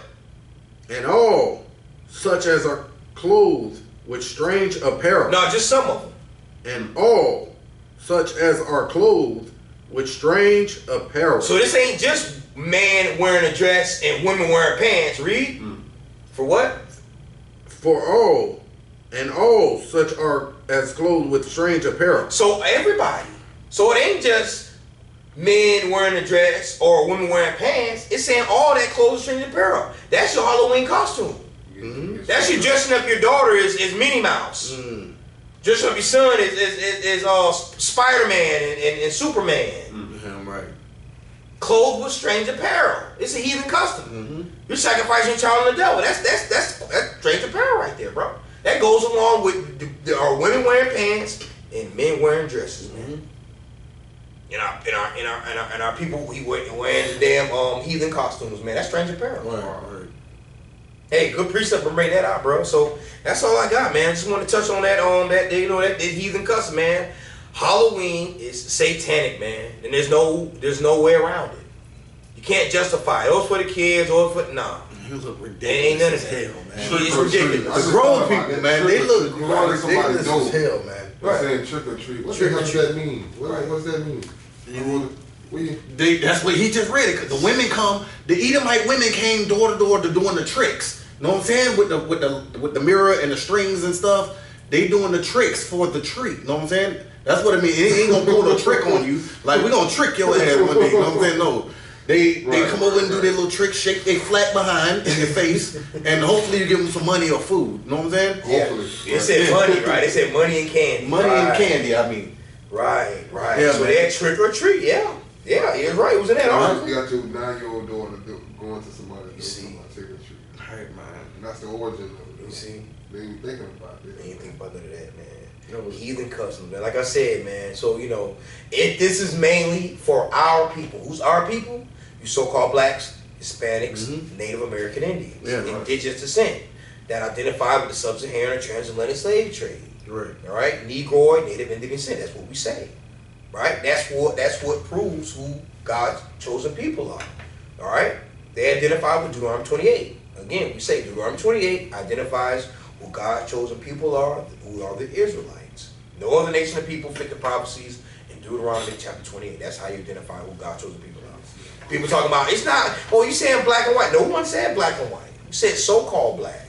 And all such as are clothed with strange apparel. No, just some of them. And all such as are clothed with strange apparel. So this ain't just man wearing a dress and women wearing pants. Read. For what? For all, and all such are as clothed with strange apparel. So everybody. So it ain't just men wearing a dress or women wearing pants. It's saying all that clothes, strange apparel. That's your Halloween costume. You That's you dressing up your daughter is Minnie Mouse. Dressing up your son is Spider-Man and Superman. Right. Clothed with strange apparel. It's a heathen custom. You're sacrificing your child to the devil. That's strange apparel right there, bro. That goes along with our women wearing pants and men wearing dresses, man. And our people wearing the damn heathen costumes, man. That's strange apparel. Right. Hey, good precept for bringing that out, bro. So that's all I got, man. Just want to touch on that that heathen custom, man. Halloween is satanic, man, and there's no way around it. You can't justify it. Or it's for the kids, or for You look ridiculous. Ain't none of as that. hell, man. It's ridiculous. The grown people, man, they look ridiculous ridiculous as hell, man. They're saying trick or treat. What the hell does that mean? What does that mean? That's what he just read it. Cause the women come, the Edomite women came door to door to doing the tricks. You know what I'm saying? With the mirror and the strings and stuff, they doing the tricks for the treat. You know what I'm saying? That's what I mean. It ain't gonna pull no trick on you. Like we gonna trick your ass one day. You know what I'm saying? No. They come over and do their little trick, shake they flat behind in your face, and hopefully you give them some money or food. You know what I'm saying? Yeah. They said money, right? They said money and candy. Money and candy, I mean. Right. Yeah, so they had trick or treat, yeah, you're right. It was in that article. You got your 9-year-old daughter going to somebody to do see. trick or treat. Right, man. And that's the origin of it. You see? They ain't thinking about it. They ain't think about none of that, man. Heathen customs, man. Like I said, man. So this is mainly for our people. Who's our people? You so-called blacks, Hispanics, Native American Indians, indigenous descent that identify with the sub-Saharan or transatlantic slave trade. Right. All right, Negroid, Native Indian descent. That's what we say. Right. That's what proves who God's chosen people are. All right. They identify with Deuteronomy 28. Again, we say Deuteronomy 28 identifies who God's chosen people are, who are the Israelites. No other nation of people fit the prophecies in Deuteronomy chapter 28. That's how you identify who God's chosen people are. People talking about, it's not, you saying black and white. No one said black and white. You said so-called black,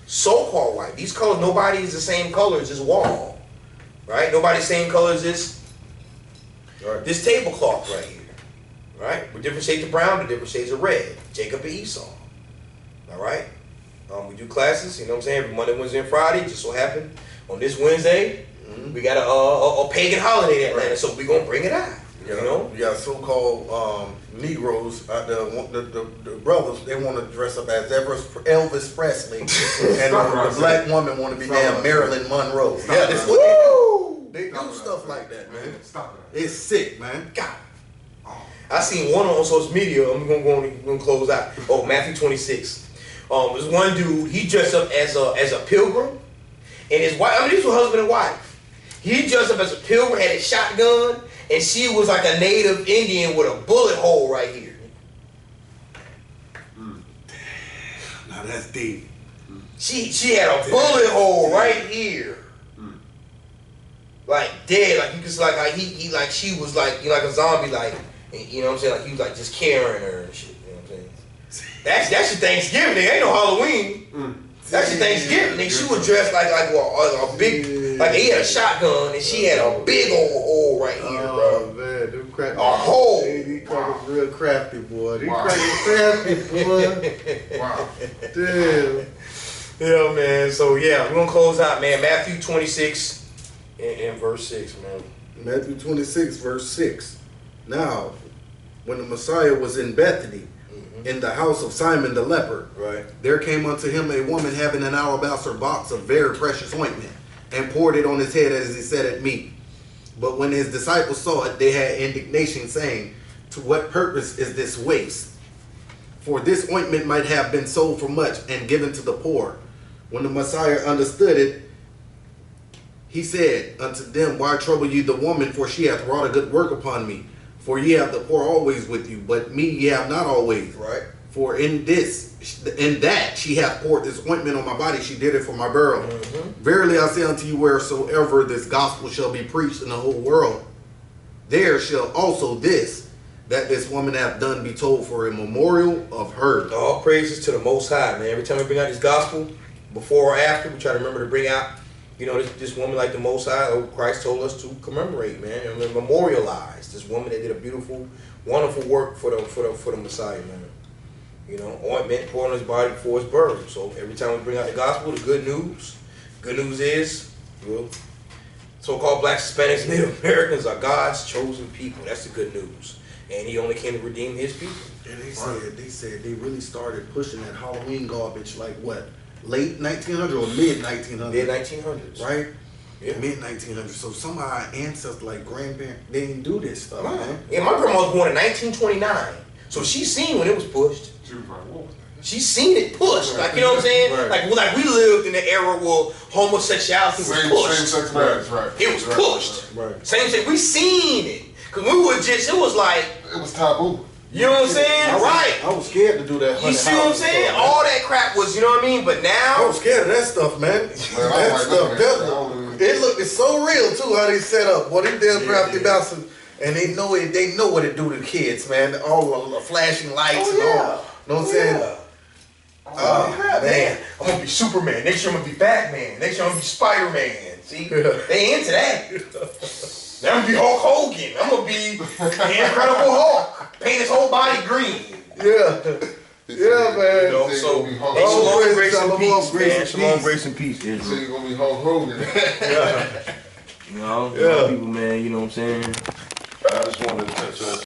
so-called white. These colors, nobody is the same color as this wall. Right? Nobody's the same color as this tablecloth right here. Right? With different shades of brown and different shades of red. Jacob and Esau. All right? We do classes, you know what I'm saying, every Monday, Wednesday, and Friday. Just so happened on this Wednesday, we got a pagan holiday in Atlanta, so we're going to bring it out. You know? You got so-called Negroes, the brothers, they want to dress up as Elvis Presley, and the black woman want to be damn Marilyn Monroe. That's what they do stuff like that, man. Stop it. It's sick, man. God. I seen one on social media. I'm gonna close out. Matthew 26. There's one dude. He dressed up as a pilgrim, and his wife. These were husband and wife. He dressed up as a pilgrim, had a shotgun, and she was like a native Indian with a bullet hole right here. Now that's deep. She had a bullet hole right here. Like dead, like you could like he like she was like like a zombie, like you know what I'm saying, like he was like just carrying her and shit. You know what I'm saying? That's your Thanksgiving. Nigga. Ain't no Halloween. That's your Thanksgiving. Nigga. She was dressed like a big, like he had a shotgun and she had a big old hole right here, bro. Oh man, them crafty. A hole. These crackers real crafty, boy. These crackers crafty, boy. Wow. Damn. Yeah, man. So yeah, we're gonna close out, man. Matthew 26 and verse 6, man. Matthew 26, verse 6. Now, when the Messiah was in Bethany, in the house of Simon the leper, there came unto him a woman having an alabaster box of very precious ointment, and poured it on his head as he sat at meat. But when his disciples saw it, they had indignation, saying, to what purpose is this waste? For this ointment might have been sold for much and given to the poor. When the Messiah understood it, he said unto them, why trouble ye the woman? For she hath wrought a good work upon me. For ye have the poor always with you, but me ye have not always. Right. For in that she hath poured this ointment on my body, she did it for my burial. Verily I say unto you, wheresoever this gospel shall be preached in the whole world, there shall also this, that this woman hath done, be told for a memorial of her. All praises to the Most High, man. Every time we bring out this gospel, before or after, we try to remember to bring out, this woman like the Most High, Christ told us to commemorate, man, and memorialize this woman that did a beautiful, wonderful work for the Messiah, man. You know, ointment poured on his body before his burial. So every time we bring out the gospel, the good news is, well, so-called blacks, Hispanics, Native Americans are God's chosen people. That's the good news. And he only came to redeem his people. And they said they really started pushing that Halloween garbage like what? Late 1900s or mid 1900s? Mid 1900s. Right? Yeah. Mid 1900s. So some of our ancestors, like grandparents, they didn't do this stuff, man. Yeah, my grandma was born in 1929. So she seen when it was pushed. She was like, what was that? She seen it pushed. Like, you know what I'm saying? Right. Like we lived in the era where homosexuality was pushed. Same-sex marriage, right. It was pushed. Right. Same thing. We seen it. Because we were just, it was like, It was taboo. you know what I'm saying? Right. I was scared to do that. You see what I'm saying? All that crap was, you know what I mean? But I now, was scared of that stuff, man. Man, That stuff, it looked so real too. How they set up, what they did, crafty bouncing, and they know it. They know what it do to kids, man. All the flashing lights and all. You know what I'm saying? Oh, man. I'm going to be Superman. Next year I'm going to be Batman. Next year I'm going to be Spider-Man. See? They into that. Now I'm going to be Hulk Hogan. I'm going to be the Incredible Hulk. Paint his whole body green. Yeah. Yeah, man. You know, so, Hey, shalom, grace, and peace, man. grace, Shalom, grace, and peace, So Israel. you're gonna be Hulk Hogan. You know, Yeah. people, man, you know what I'm saying? I just wanted to touch on